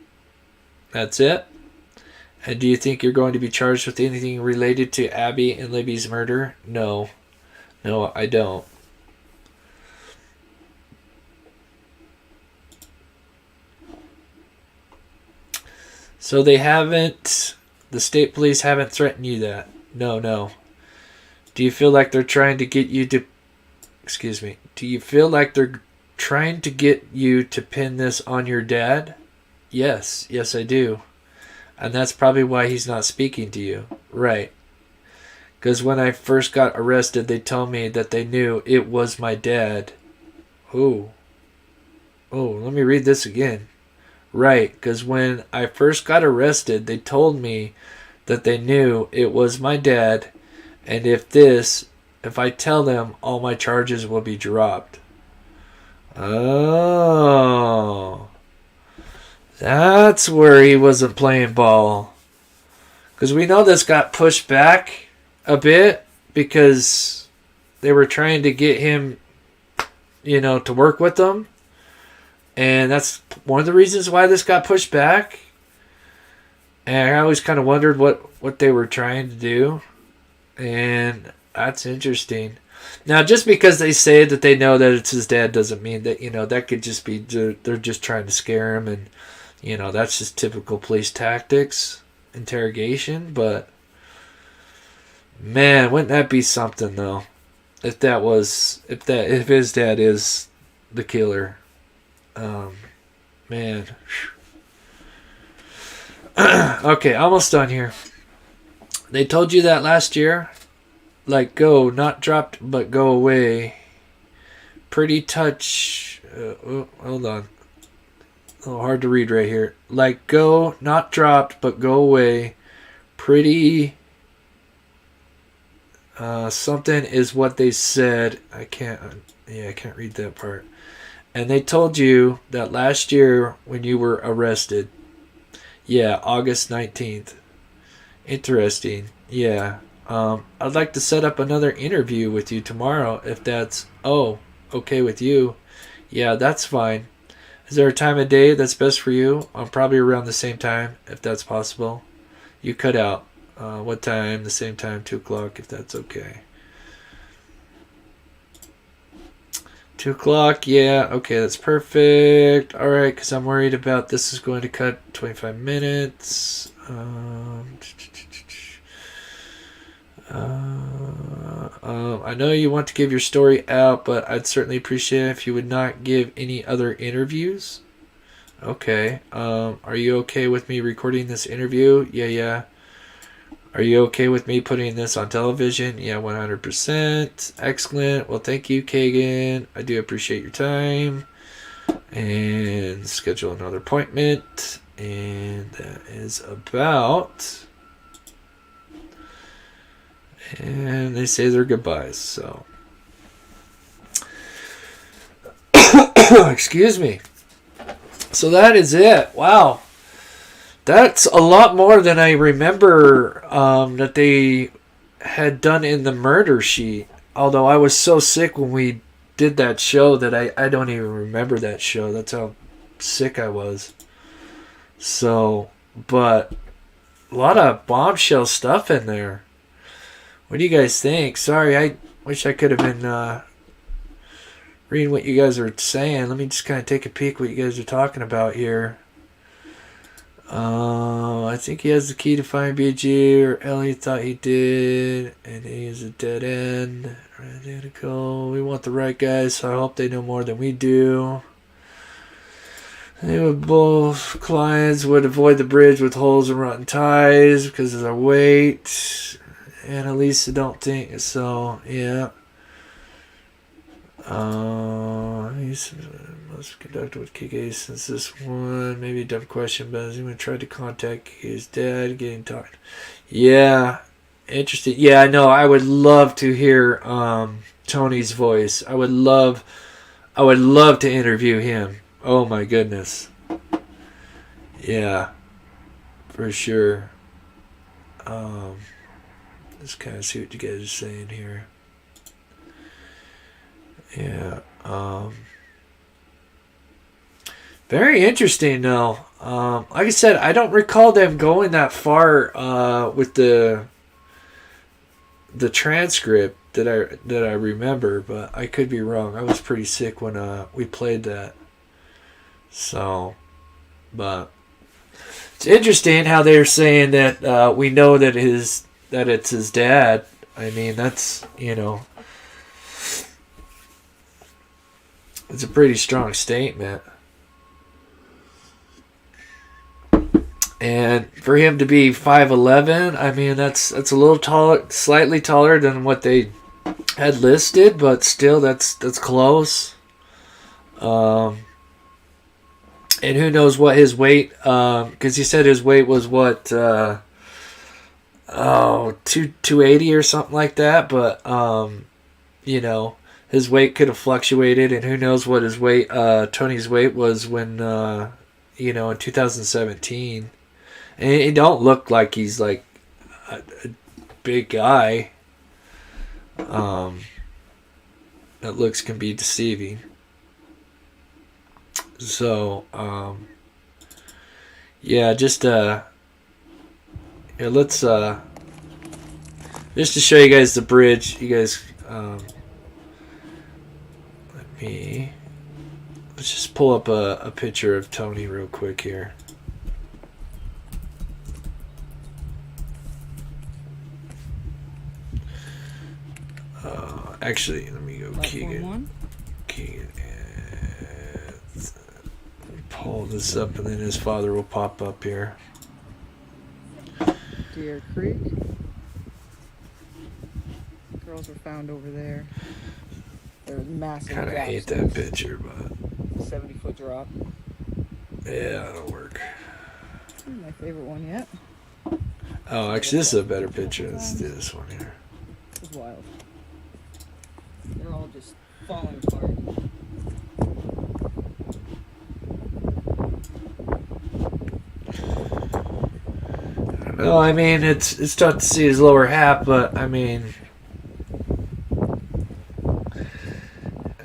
That's it? And do you think you're going to be charged with anything related to Abby and Libby's murder? No. No, I don't. So they haven't, the state police haven't threatened you that? No, no. Do you feel like they're trying to get you to, do you feel like they're trying to get you to pin this on your dad? Yes, yes I do. And that's probably why he's not speaking to you. Right. Because when I first got arrested, they told me that they knew it was my dad. Oh. Oh, let me read this again. Right, because when I first got arrested, they told me that they knew it was my dad, and if I tell them, all my charges will be dropped. Oh. That's where he wasn't playing ball. Because we know this got pushed back a bit because they were trying to get him, to work with them. And that's one of the reasons why this got pushed back. And I always kind of wondered what they were trying to do. And that's interesting. Now, just because they say that they know that it's his dad doesn't mean that, that could just be, they're just trying to scare him. And, that's just typical police tactics, interrogation. But, man, wouldn't that be something, though? If his dad is the killer. Man. Okay, almost done here. They told you that last year? Like, go, not dropped, but go away. Pretty touch. Hold on. A little hard to read right here. Like, go, not dropped, but go away. Pretty. Something is what they said. I can't read that part. And they told you that last year when you were arrested. Yeah, August 19th. Interesting. Yeah. I'd like to set up another interview with you tomorrow if that's, okay with you. Yeah, that's fine. Is there a time of day that's best for you? Probably around the same time, if that's possible. You cut out. What time? The same time, 2 o'clock, if that's okay. 2 o'clock, yeah, okay, that's perfect. Alright, because I'm worried about this is going to cut 25 minutes. I know you want to give your story out, but I'd certainly appreciate it if you would not give any other interviews. Okay, are you okay with me recording this interview? Yeah. Are you okay with me putting this on television? Yeah, 100%. Excellent. Well, thank you, Kagan. I do appreciate your time. And schedule another appointment. And that is about... And they say their goodbyes, so... Excuse me. So that is it. Wow. That's a lot more than I remember that they had done in the murder sheet. Although I was so sick when we did that show that I don't even remember that show. That's how sick I was. So, but a lot of bombshell stuff in there. What do you guys think? Sorry, I wish I could have been reading what you guys are saying. Let me just kind of take a peek what you guys are talking about here. I think he has the key to find BG, or Ellie thought he did, and he is a dead end. Identical. We want the right guys, so I hope they know more than we do. They would both clients would avoid the bridge with holes and rotten ties because of their weight, and at least I don't think so. Yeah. He's must conducted with KK since this one. Maybe a dumb question, but has anyone tried to contact his dad? Getting talked. Yeah, interesting. Yeah, I know. I would love to hear Tony's voice. I would love to interview him. Oh my goodness. Yeah, for sure. Just kind of see what you guys are saying here. Yeah. Very interesting, though. Like I said, I don't recall them going that far with the transcript that I remember, but I could be wrong. I was pretty sick when we played that. So, but it's interesting how they're saying that we know that it's his dad. I mean, that's, it's a pretty strong statement. And for him to be 5'11", I mean, that's a little taller, slightly taller than what they had listed, but still, that's close. And who knows what his weight? Because he said his weight was what? 280 or something like that. But his weight could have fluctuated, and who knows what his weight? Tony's weight was when in 2017. And he don't look like he's like a big guy. That looks can be deceiving. So, just let's just to show you guys the bridge. You guys, let's just pull up a picture of Tony real quick here. Actually, let me go Keegan. Pull this up, and then his father will pop up here. Deer Creek. Girls were found over there. There was massive. Kind of hate that picture, but 70-foot drop. Yeah, that'll work. My favorite one yet. Oh, actually, this is a better picture. Let's do this one here. It was wild. They're all just falling apart. Well, I mean, it's tough to see his lower half, but I mean,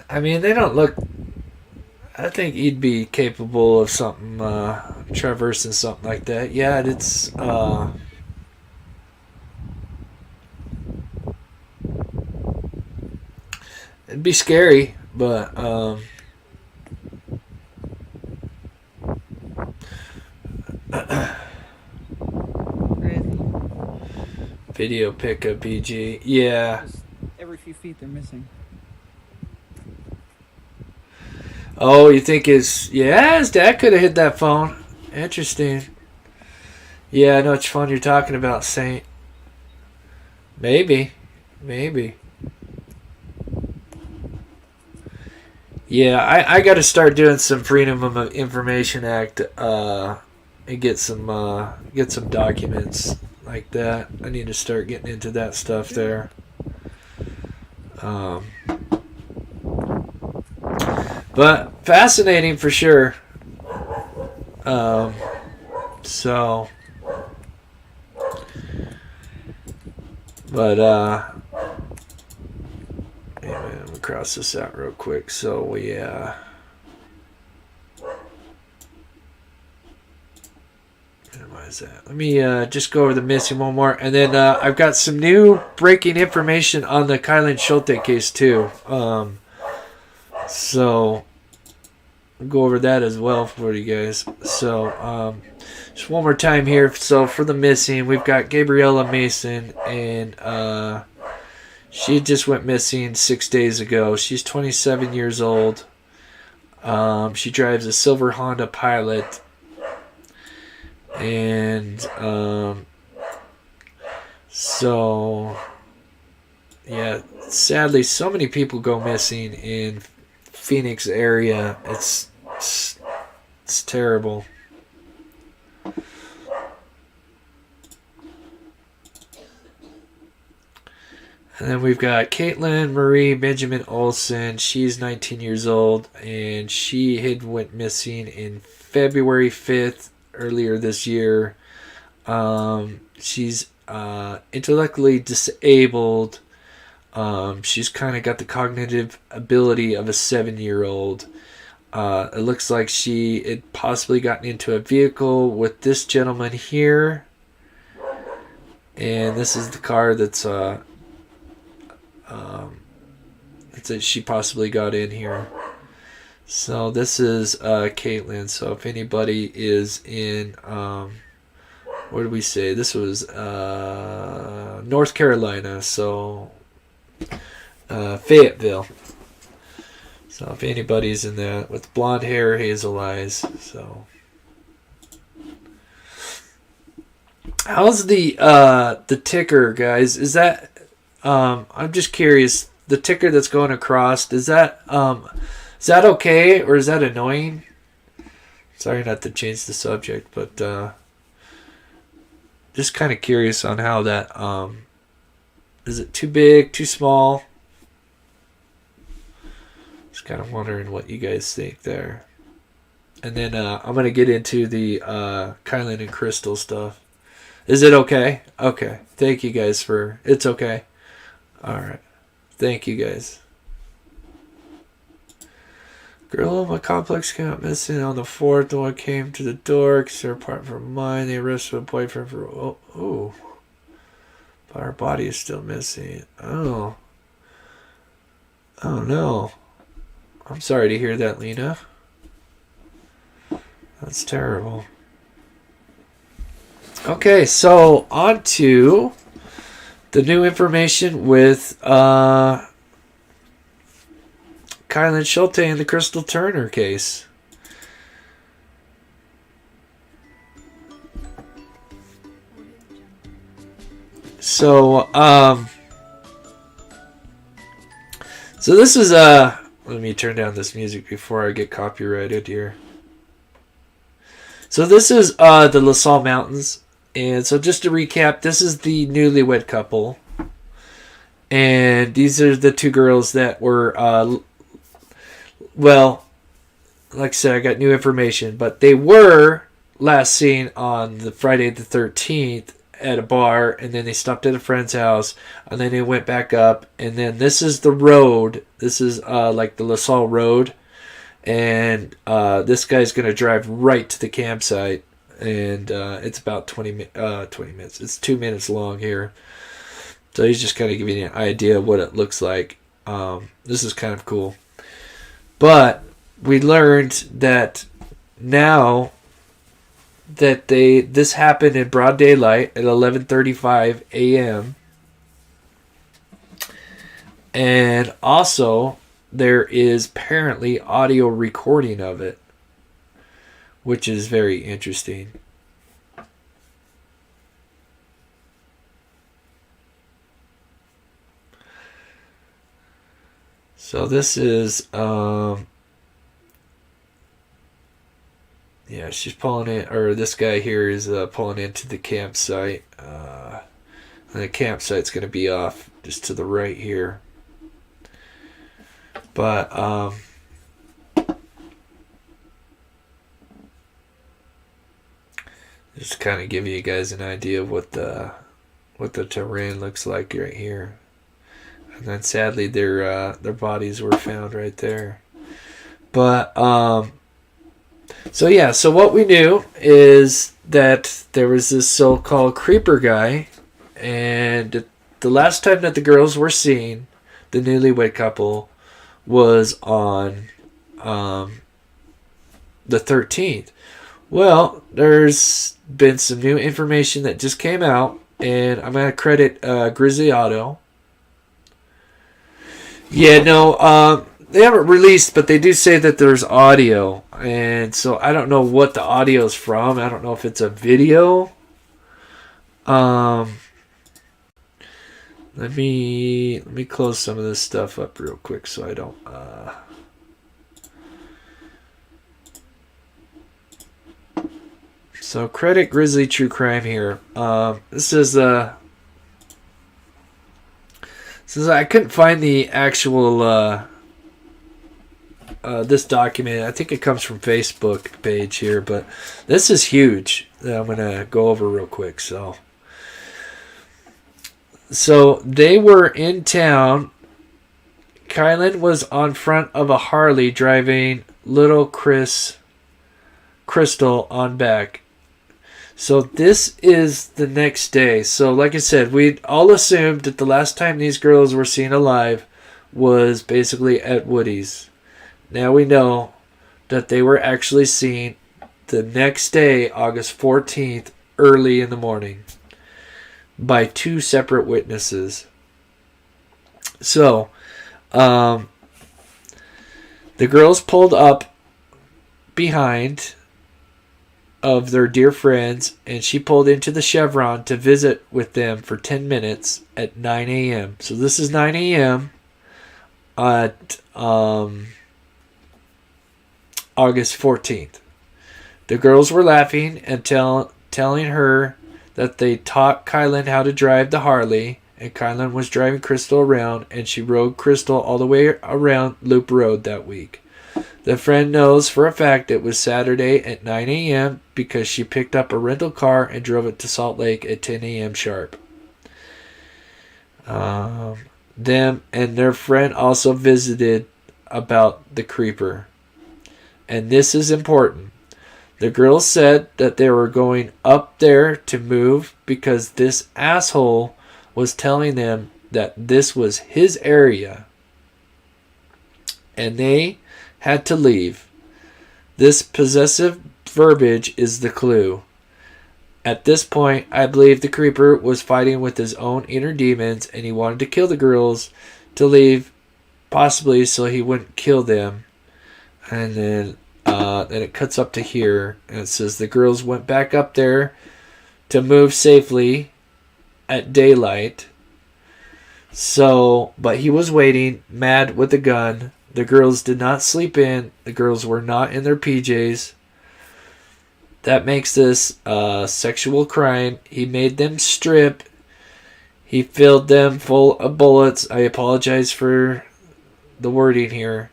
they don't look. I think he'd be capable of something, traversing something like that. Yeah, it's. It'd be scary, but video pickup BG. Yeah. Just every few feet they're missing. Oh, you think his dad could have hit that phone. Interesting. Yeah, I know which phone you're talking about, Saint. Maybe. Yeah, I got to start doing some Freedom of Information Act and get some documents like that. I need to start getting into that stuff there. But fascinating for sure. Anyway, let me cross this out real quick. So we minimize that. Let me just go over the missing one more, and then I've got some new breaking information on the Kylen Schulte case too. So I'll go over that as well for you guys. So just one more time here. So for the missing, we've got Gabriella Mason, and she just went missing 6 days ago. She's 27 years old. She drives a silver Honda Pilot. And sadly, so many people go missing in Phoenix area. It's terrible. And then we've got Caitlin Marie Benjamin Olson. She's 19 years old, and she had went missing in February 5th earlier this year. She's intellectually disabled. She's kind of got the cognitive ability of a 7-year-old. It looks like she had possibly gotten into a vehicle with this gentleman here. And this is the car that's she possibly got in here. So this is Caitlin. So if anybody is in, what did we say? This was North Carolina. So Fayetteville. So if anybody's in that with blonde hair, hazel eyes. So how's the ticker, guys? Is that I'm just curious. The ticker that's going across, is that okay or is that annoying? Sorry not to change the subject, but just kind of curious on how that is it too big, too small? Just kind of wondering what you guys think there. And then I'm going to get into the kylen and crystal stuff. Is it okay? Okay. Thank you guys for... It's okay. All right. Thank you guys. Girl in my complex came out missing on the 4th. The one came to the door because they're apart from mine. They arrested my boyfriend for... Oh. But our body is still missing. Oh. Oh, no. I'm sorry to hear that, Lena. That's terrible. Okay, so on to the new information with kylen Schulte and the Crystal Turner case. So this is let me turn down this music before I get copyrighted here. So this is the LaSalle Mountains. And so just to recap, this is the newlywed couple. And these are the two girls that were, well, like I said, I got new information. But they were last seen on the Friday the 13th at a bar. And then they stopped at a friend's house. And then they went back up. And then this is the road. This is like the LaSalle Road. And this guy's going to drive right to the campsite. And it's about 20 minutes. It's 2 minutes long here. So he's just kind of giving you an idea of what it looks like. This is kind of cool. But we learned that now that this happened in broad daylight at 11:35 a.m. And also there is apparently audio recording of it, which is very interesting. So this is, yeah, she's pulling in, or this guy here is pulling into the campsite. And the campsite's going to be off just to the right here. But, just kind of give you guys an idea of what the terrain looks like right here. And then sadly their bodies were found right there. But so yeah, so what we knew is that there was this so-called creeper guy, and the last time that the girls were seen, the newlywed couple, was on the 13th. Well, there's been some new information that just came out, and I'm going to credit Grizzly Auto. Yeah, no, they haven't released, but they do say that there's audio, and so I don't know what the audio is from. I don't know if it's a video. Let me close some of this stuff up real quick so I don't So credit Grizzly True Crime here. This is I couldn't find the actual this document. I think it comes from Facebook page here, but this is huge that I'm gonna go over real quick. So they were in town. kylen was on front of a Harley driving little Crystal on back. So this is the next day. So like I said, we all assumed that the last time these girls were seen alive was basically at Woody's. Now we know that they were actually seen the next day, August 14th, early in the morning, by two separate witnesses. So, the girls pulled up behind of their dear friends, and she pulled into the Chevron to visit with them for 10 minutes at 9 a.m. So this is 9 a.m. at August 14th. The girls were laughing and telling her that they taught Kylen how to drive the Harley, and Kylen was driving Crystal around, and she rode Crystal all the way around Loop Road that week. The friend knows for a fact it was Saturday at 9 a.m. because she picked up a rental car and drove it to Salt Lake at 10 a.m. sharp. Them and their friend also visited about the creeper. And this is important. The girls said that they were going up there to move because this asshole was telling them that this was his area. And they had to leave. This possessive verbiage is the clue. At this point, I believe the creeper was fighting with his own inner demons, and he wanted to kill the girls to leave, possibly so he wouldn't kill them. And then it cuts up to here, and it says the girls went back up there to move safely at daylight. So, but he was waiting, mad with a gun. The girls did not sleep in. The girls were not in their PJs. That makes this a sexual crime. He made them strip. He filled them full of bullets. I apologize for the wording here.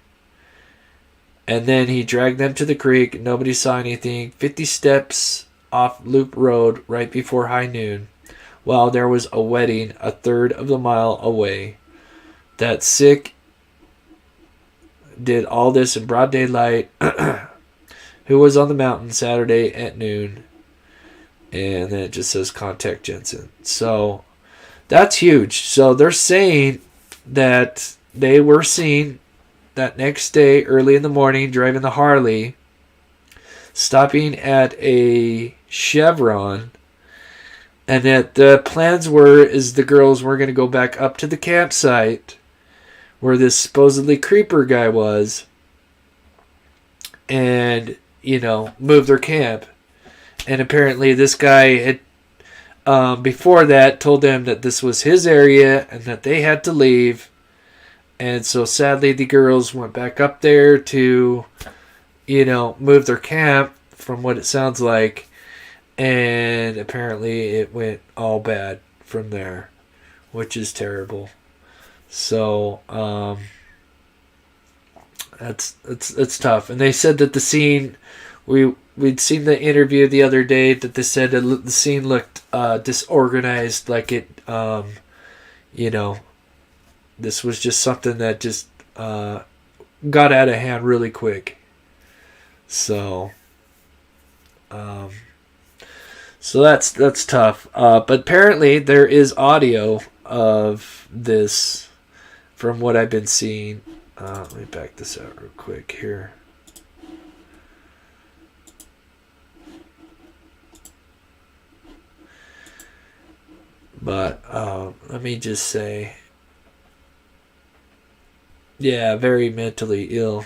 And then he dragged them to the creek. Nobody saw anything. 50 steps off Loop Road right before high noon, while there was a wedding a third of the mile away. That sick did all this in broad daylight. Who was on the mountain Saturday at noon. And then it just says contact Jensen. So that's huge. So they're saying that they were seen that next day early in the morning driving the Harley, stopping at a Chevron, and that the plans were is the girls were going to go back up to the campsite where this supposedly creeper guy was, and move their camp. And apparently this guy had before that told them that this was his area and that they had to leave. And so sadly the girls went back up there to move their camp, from what it sounds like, and apparently it went all bad from there, which is terrible. So it's tough. And they said that the scene, we'd seen the interview the other day, that they said that the scene looked disorganized, like it this was just something that just got out of hand really quick. So that's tough. But apparently there is audio of this from what I've been seeing. Let me back this out real quick here. But let me just say, yeah, very mentally ill.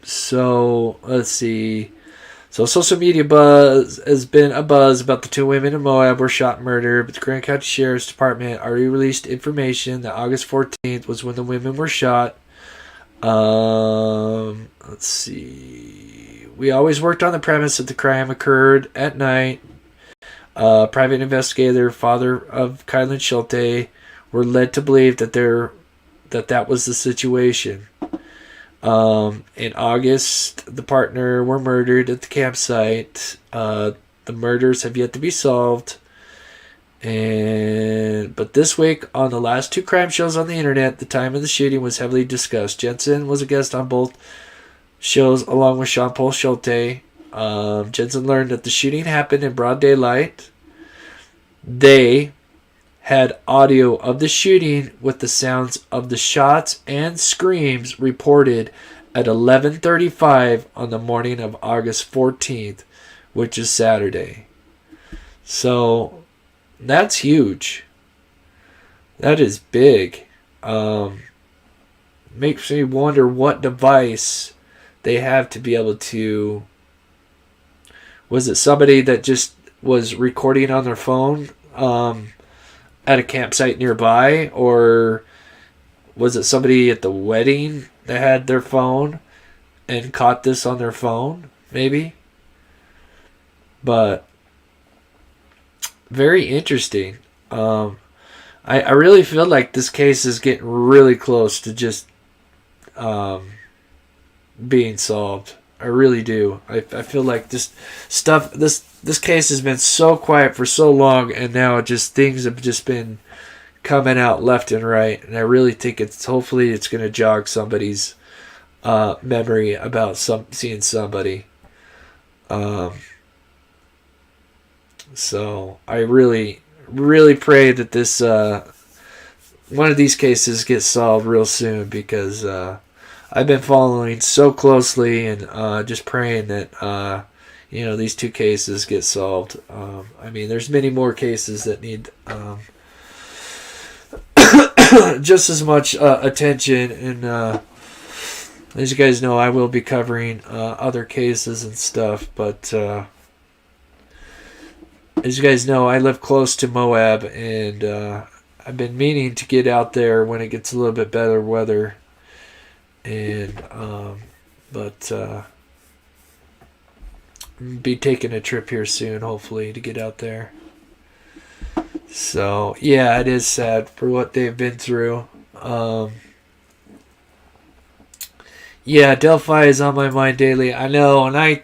So let's see. So social media buzz has been a buzz about the two women in Moab were shot and murdered, but the Grand County Sheriff's Department already released information that August 14th was when the women were shot. Let's see. We always worked on the premise that the crime occurred at night. Private investigator, father of Kylen Schulte, were led to believe that that was the situation. In August, the partner were murdered at the campsite. The murders have yet to be solved. But this week, on the last 2 crime shows on the internet, the time of the shooting was heavily discussed. Jensen was a guest on both shows along with Sean Paul Schulte. Jensen learned that the shooting happened in broad daylight. They had audio of the shooting with the sounds of the shots and screams reported at 11:35 on the morning of August 14th, which is Saturday. So that's huge. That is big. Makes me wonder what device they have to be able to... Was it somebody that just was recording on their phone at a campsite nearby? Or was it somebody at the wedding that had their phone and caught this on their phone? Maybe. But very interesting. I really feel like this case is getting really close to just being solved. I really do. I feel like this case has been so quiet for so long, and now things have just been coming out left and right, and I really think hopefully it's going to jog somebody's memory about seeing somebody. So I really, really pray that this one of these cases gets solved real soon, because I've been following so closely and just praying that these 2 cases get solved. I mean, there's many more cases that need just as much attention, and as you guys know, I will be covering other cases and stuff, but as you guys know, I live close to Moab, and I've been meaning to get out there when it gets a little bit better weather, and but be taking a trip here soon, hopefully, to get out there. So yeah, it is sad for what they've been through. Yeah, Delphi is on my mind daily. I know, and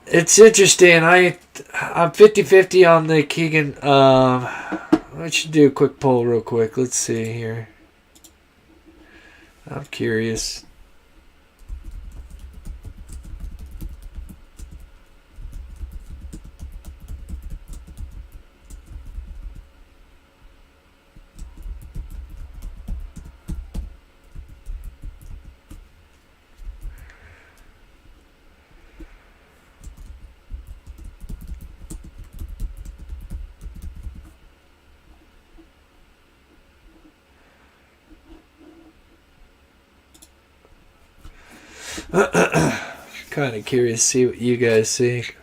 it's interesting. I'm 50-50 on the Keegan. I should do a quick poll real quick. Let's see here. I'm curious. Kind of curious to see what you guys think.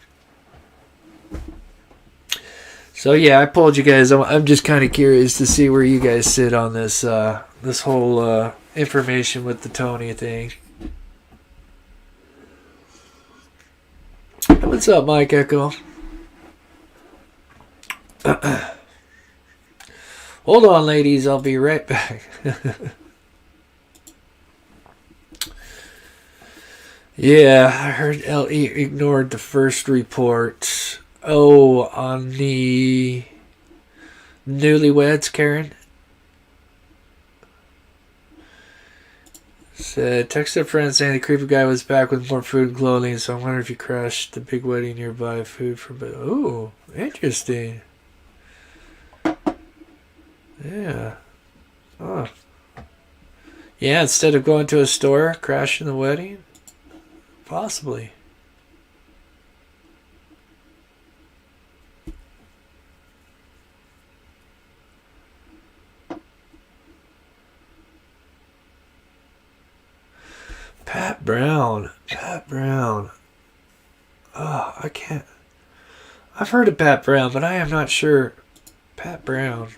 So yeah, I polled you guys. I'm just kind of curious to see where you guys sit on this this whole information with the Tony thing. What's up, Mike Echo? Hold on, ladies. I'll be right back. Yeah, I heard LE ignored the first report. Oh, on the newlyweds, Karen? Said, texted a friend saying the creepy guy was back with more food and clothing, so I wonder if he crashed the big wedding nearby. Food for... Ooh, interesting. Yeah. Oh. Yeah, instead of going to a store, crashing the wedding? Possibly. Pat Brown. Oh, I can't. I've heard of Pat Brown, but I am not sure. Pat Brown.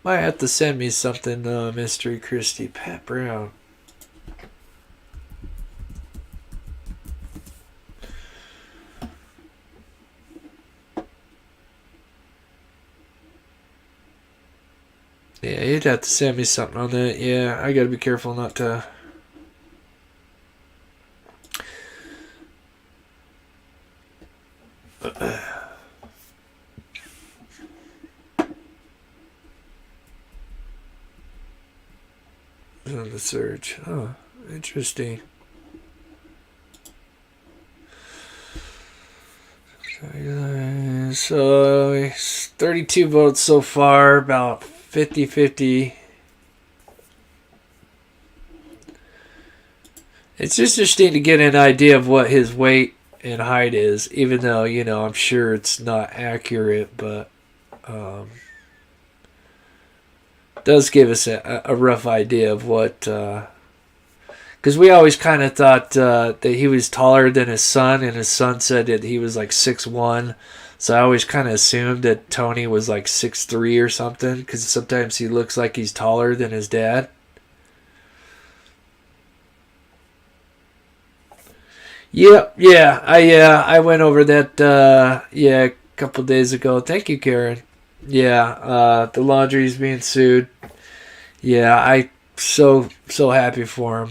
Might have to send me something, Mystery Christie. Pat Brown. Yeah, you'd have to send me something on that. Yeah, I gotta be careful not to... search. Oh, interesting. So 32 votes so far, about 50-50. It's just interesting to get an idea of what his weight and height is, even though, I'm sure it's not accurate, but does give us a rough idea of what, because we always kind of thought that he was taller than his son, and his son said that he was like 6'1", so I always kind of assumed that Tony was like 6'3" or something, because sometimes he looks like he's taller than his dad. Yep, yeah, I went over that a couple days ago. Thank you, Karen. Yeah, the laundry's being sued. Yeah, I so happy for him.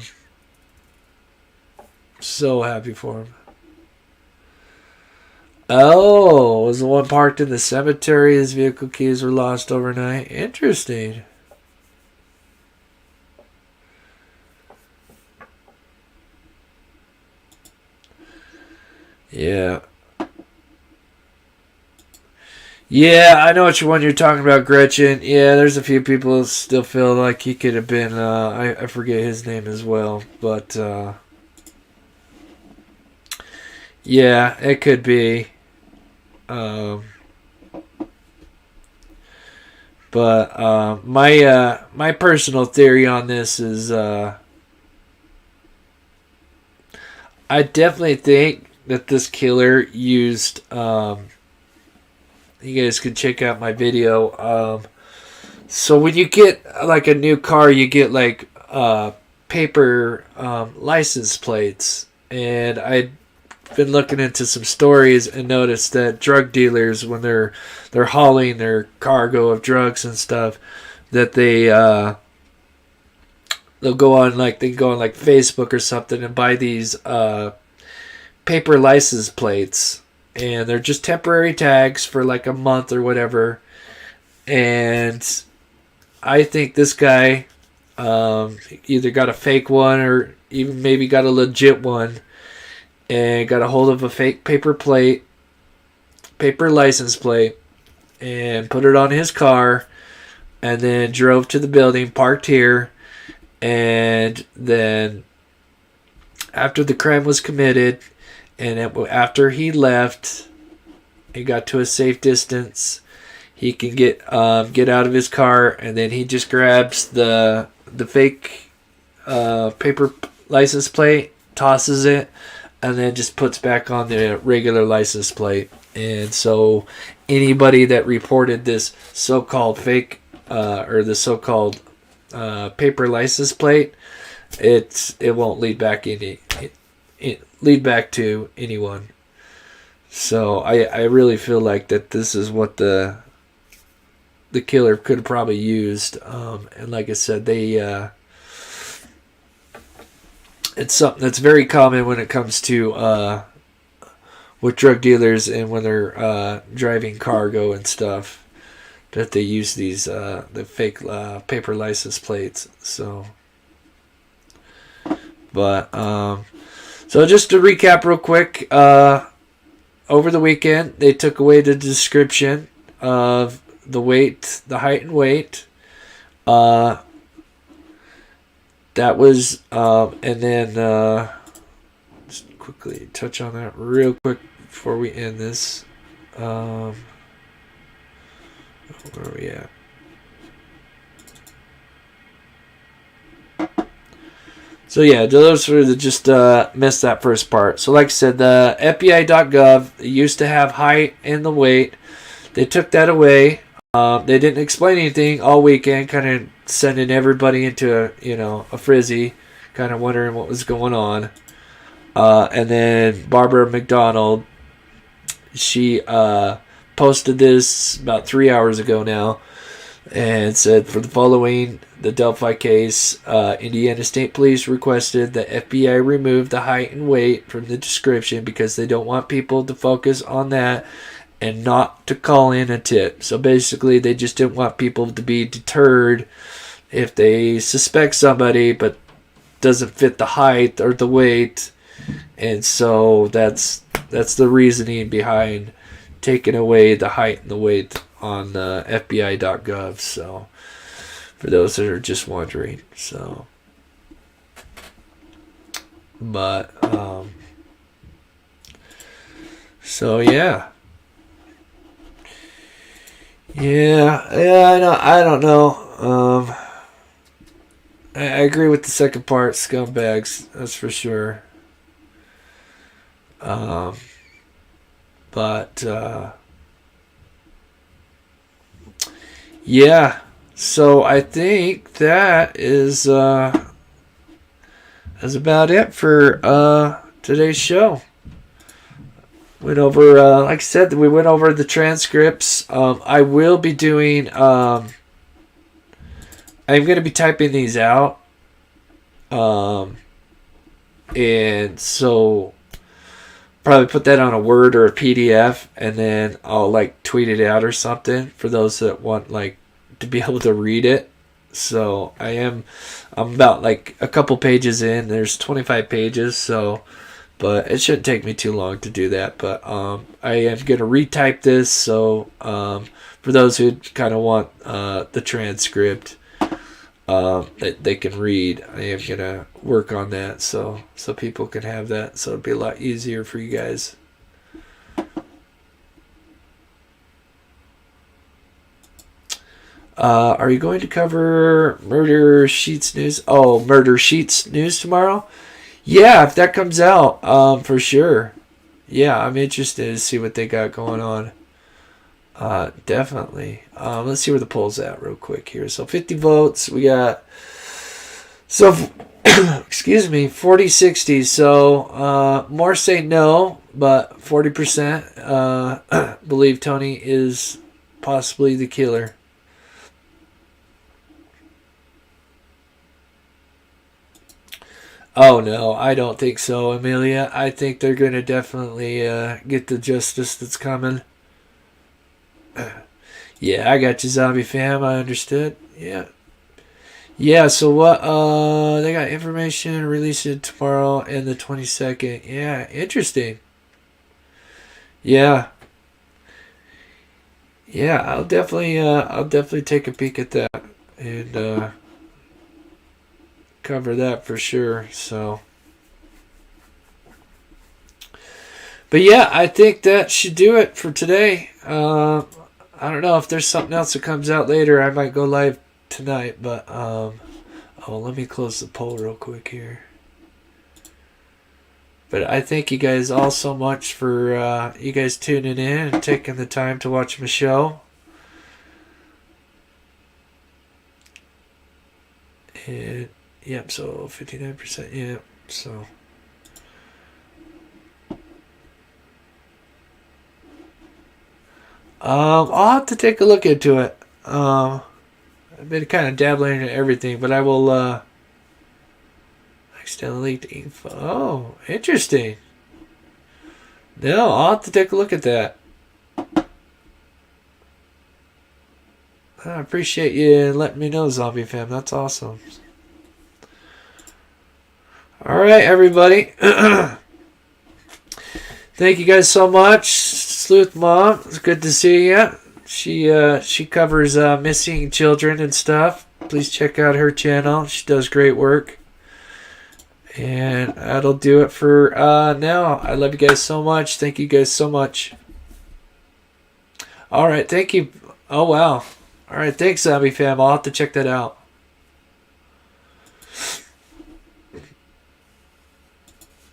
So happy for him. Oh, was the one parked in the cemetery? His vehicle keys were lost overnight. Interesting. Yeah. Yeah, I know which one you're talking about, Gretchen. Yeah, there's a few people that still feel like he could have been, I forget his name as well, but, yeah, it could be. But my personal theory on this is, I definitely think that this killer used, you guys can check out my video. So when you get like a new car, you get like paper license plates, and I've been looking into some stories and noticed that drug dealers, when they're hauling their cargo of drugs and stuff, that they'll go on like Facebook or something and buy these paper license plates, and they're just temporary tags for like a month or whatever. And I think this guy either got a fake one or even maybe got a legit one, and got a hold of a fake paper license plate, and put it on his car, and then drove to the building, parked here, and then after the crime was committed, and after he left, he got to a safe distance, he can get out of his car, and then he just grabs the fake paper license plate, tosses it, and then just puts back on the regular license plate. And so anybody that reported this so-called fake or the so-called paper license plate, it won't lead back to anyone. So I really feel like that this is what the killer could have probably used. And like I said, it's something that's very common when it comes to with drug dealers, and when they're driving cargo and stuff, that they use these the fake paper license plates. So, but so just to recap real quick, over the weekend they took away the description of the weight, the height and weight. That was, and then just quickly touch on that real quick before we end this. Where are we at? So yeah, those were just missed that first part. So like I said, the FBI.gov used to have height and the weight. They took that away. They didn't explain anything all weekend, kind of sending everybody into a frizzy, kind of wondering what was going on. And then Barbara McDonald, she posted this about 3 hours ago now, and said, for the following the Delphi case, Indiana State Police requested the FBI remove the height and weight from the description because they don't want people to focus on that and not to call in a tip. So basically, they just didn't want people to be deterred if they suspect somebody, but doesn't fit the height or the weight, and so that's the reasoning behind taking away the height and the weight on FBI.gov. So for those that are just wondering, but so yeah. I don't know. I agree with the second part, scumbags, that's for sure. But yeah, so I think that is about it for today's show. Went over, like I said, we went over the transcripts. I will be doing, I'm going to be typing these out. And so probably put that on a Word or a PDF, and then I'll like tweet it out or something for those that want like to be able to read it. So I'm about like a couple pages in. There's 25 pages, so but it shouldn't take me too long to do that. But I am going to retype this, so for those who kind of want the transcript that they can read, I am going to work on that so people can have that, so it'll be a lot easier for you guys. Are you going to cover Murder Sheets news? Oh, Murder Sheets news tomorrow? Yeah, if that comes out, for sure. Yeah, I'm interested to see what they got going on. Definitely. Let's see where the poll's at real quick here. So 50 votes. We got, excuse me, 40-60. So more say no, but 40% believe Tony is possibly the killer. Oh, no, I don't think so, Amelia. I think they're going to definitely get the justice that's coming. Yeah, I got you, Zombie Fam. I understood. Yeah. Yeah, so what? They got information, release it tomorrow and the 22nd. Yeah, interesting. Yeah. Yeah, I'll definitely take a peek at that and cover that for sure. So, but yeah, I think that should do it for today. I don't know if there's something else that comes out later. I might go live tonight, but let me close the poll real quick here. But I thank you guys all so much for you guys tuning in and taking the time to watch my show. And yep, so 59%, yep, so. I'll have to take a look into it. I've been kind of dabbling in everything, but I will, accidentally leaked info. Oh, interesting. No, I'll have to take a look at that. I appreciate you letting me know, Zombie Fam. That's awesome. All right, everybody. Thank you guys so much. Sleuth Mom, it's good to see you. She covers missing children and stuff. Please check out her channel. She does great work. And that'll do it for now. I love you guys so much. Thank you guys so much. All right, thank you. Oh, wow. All right, thanks, Zombie Fam. I'll have to check that out.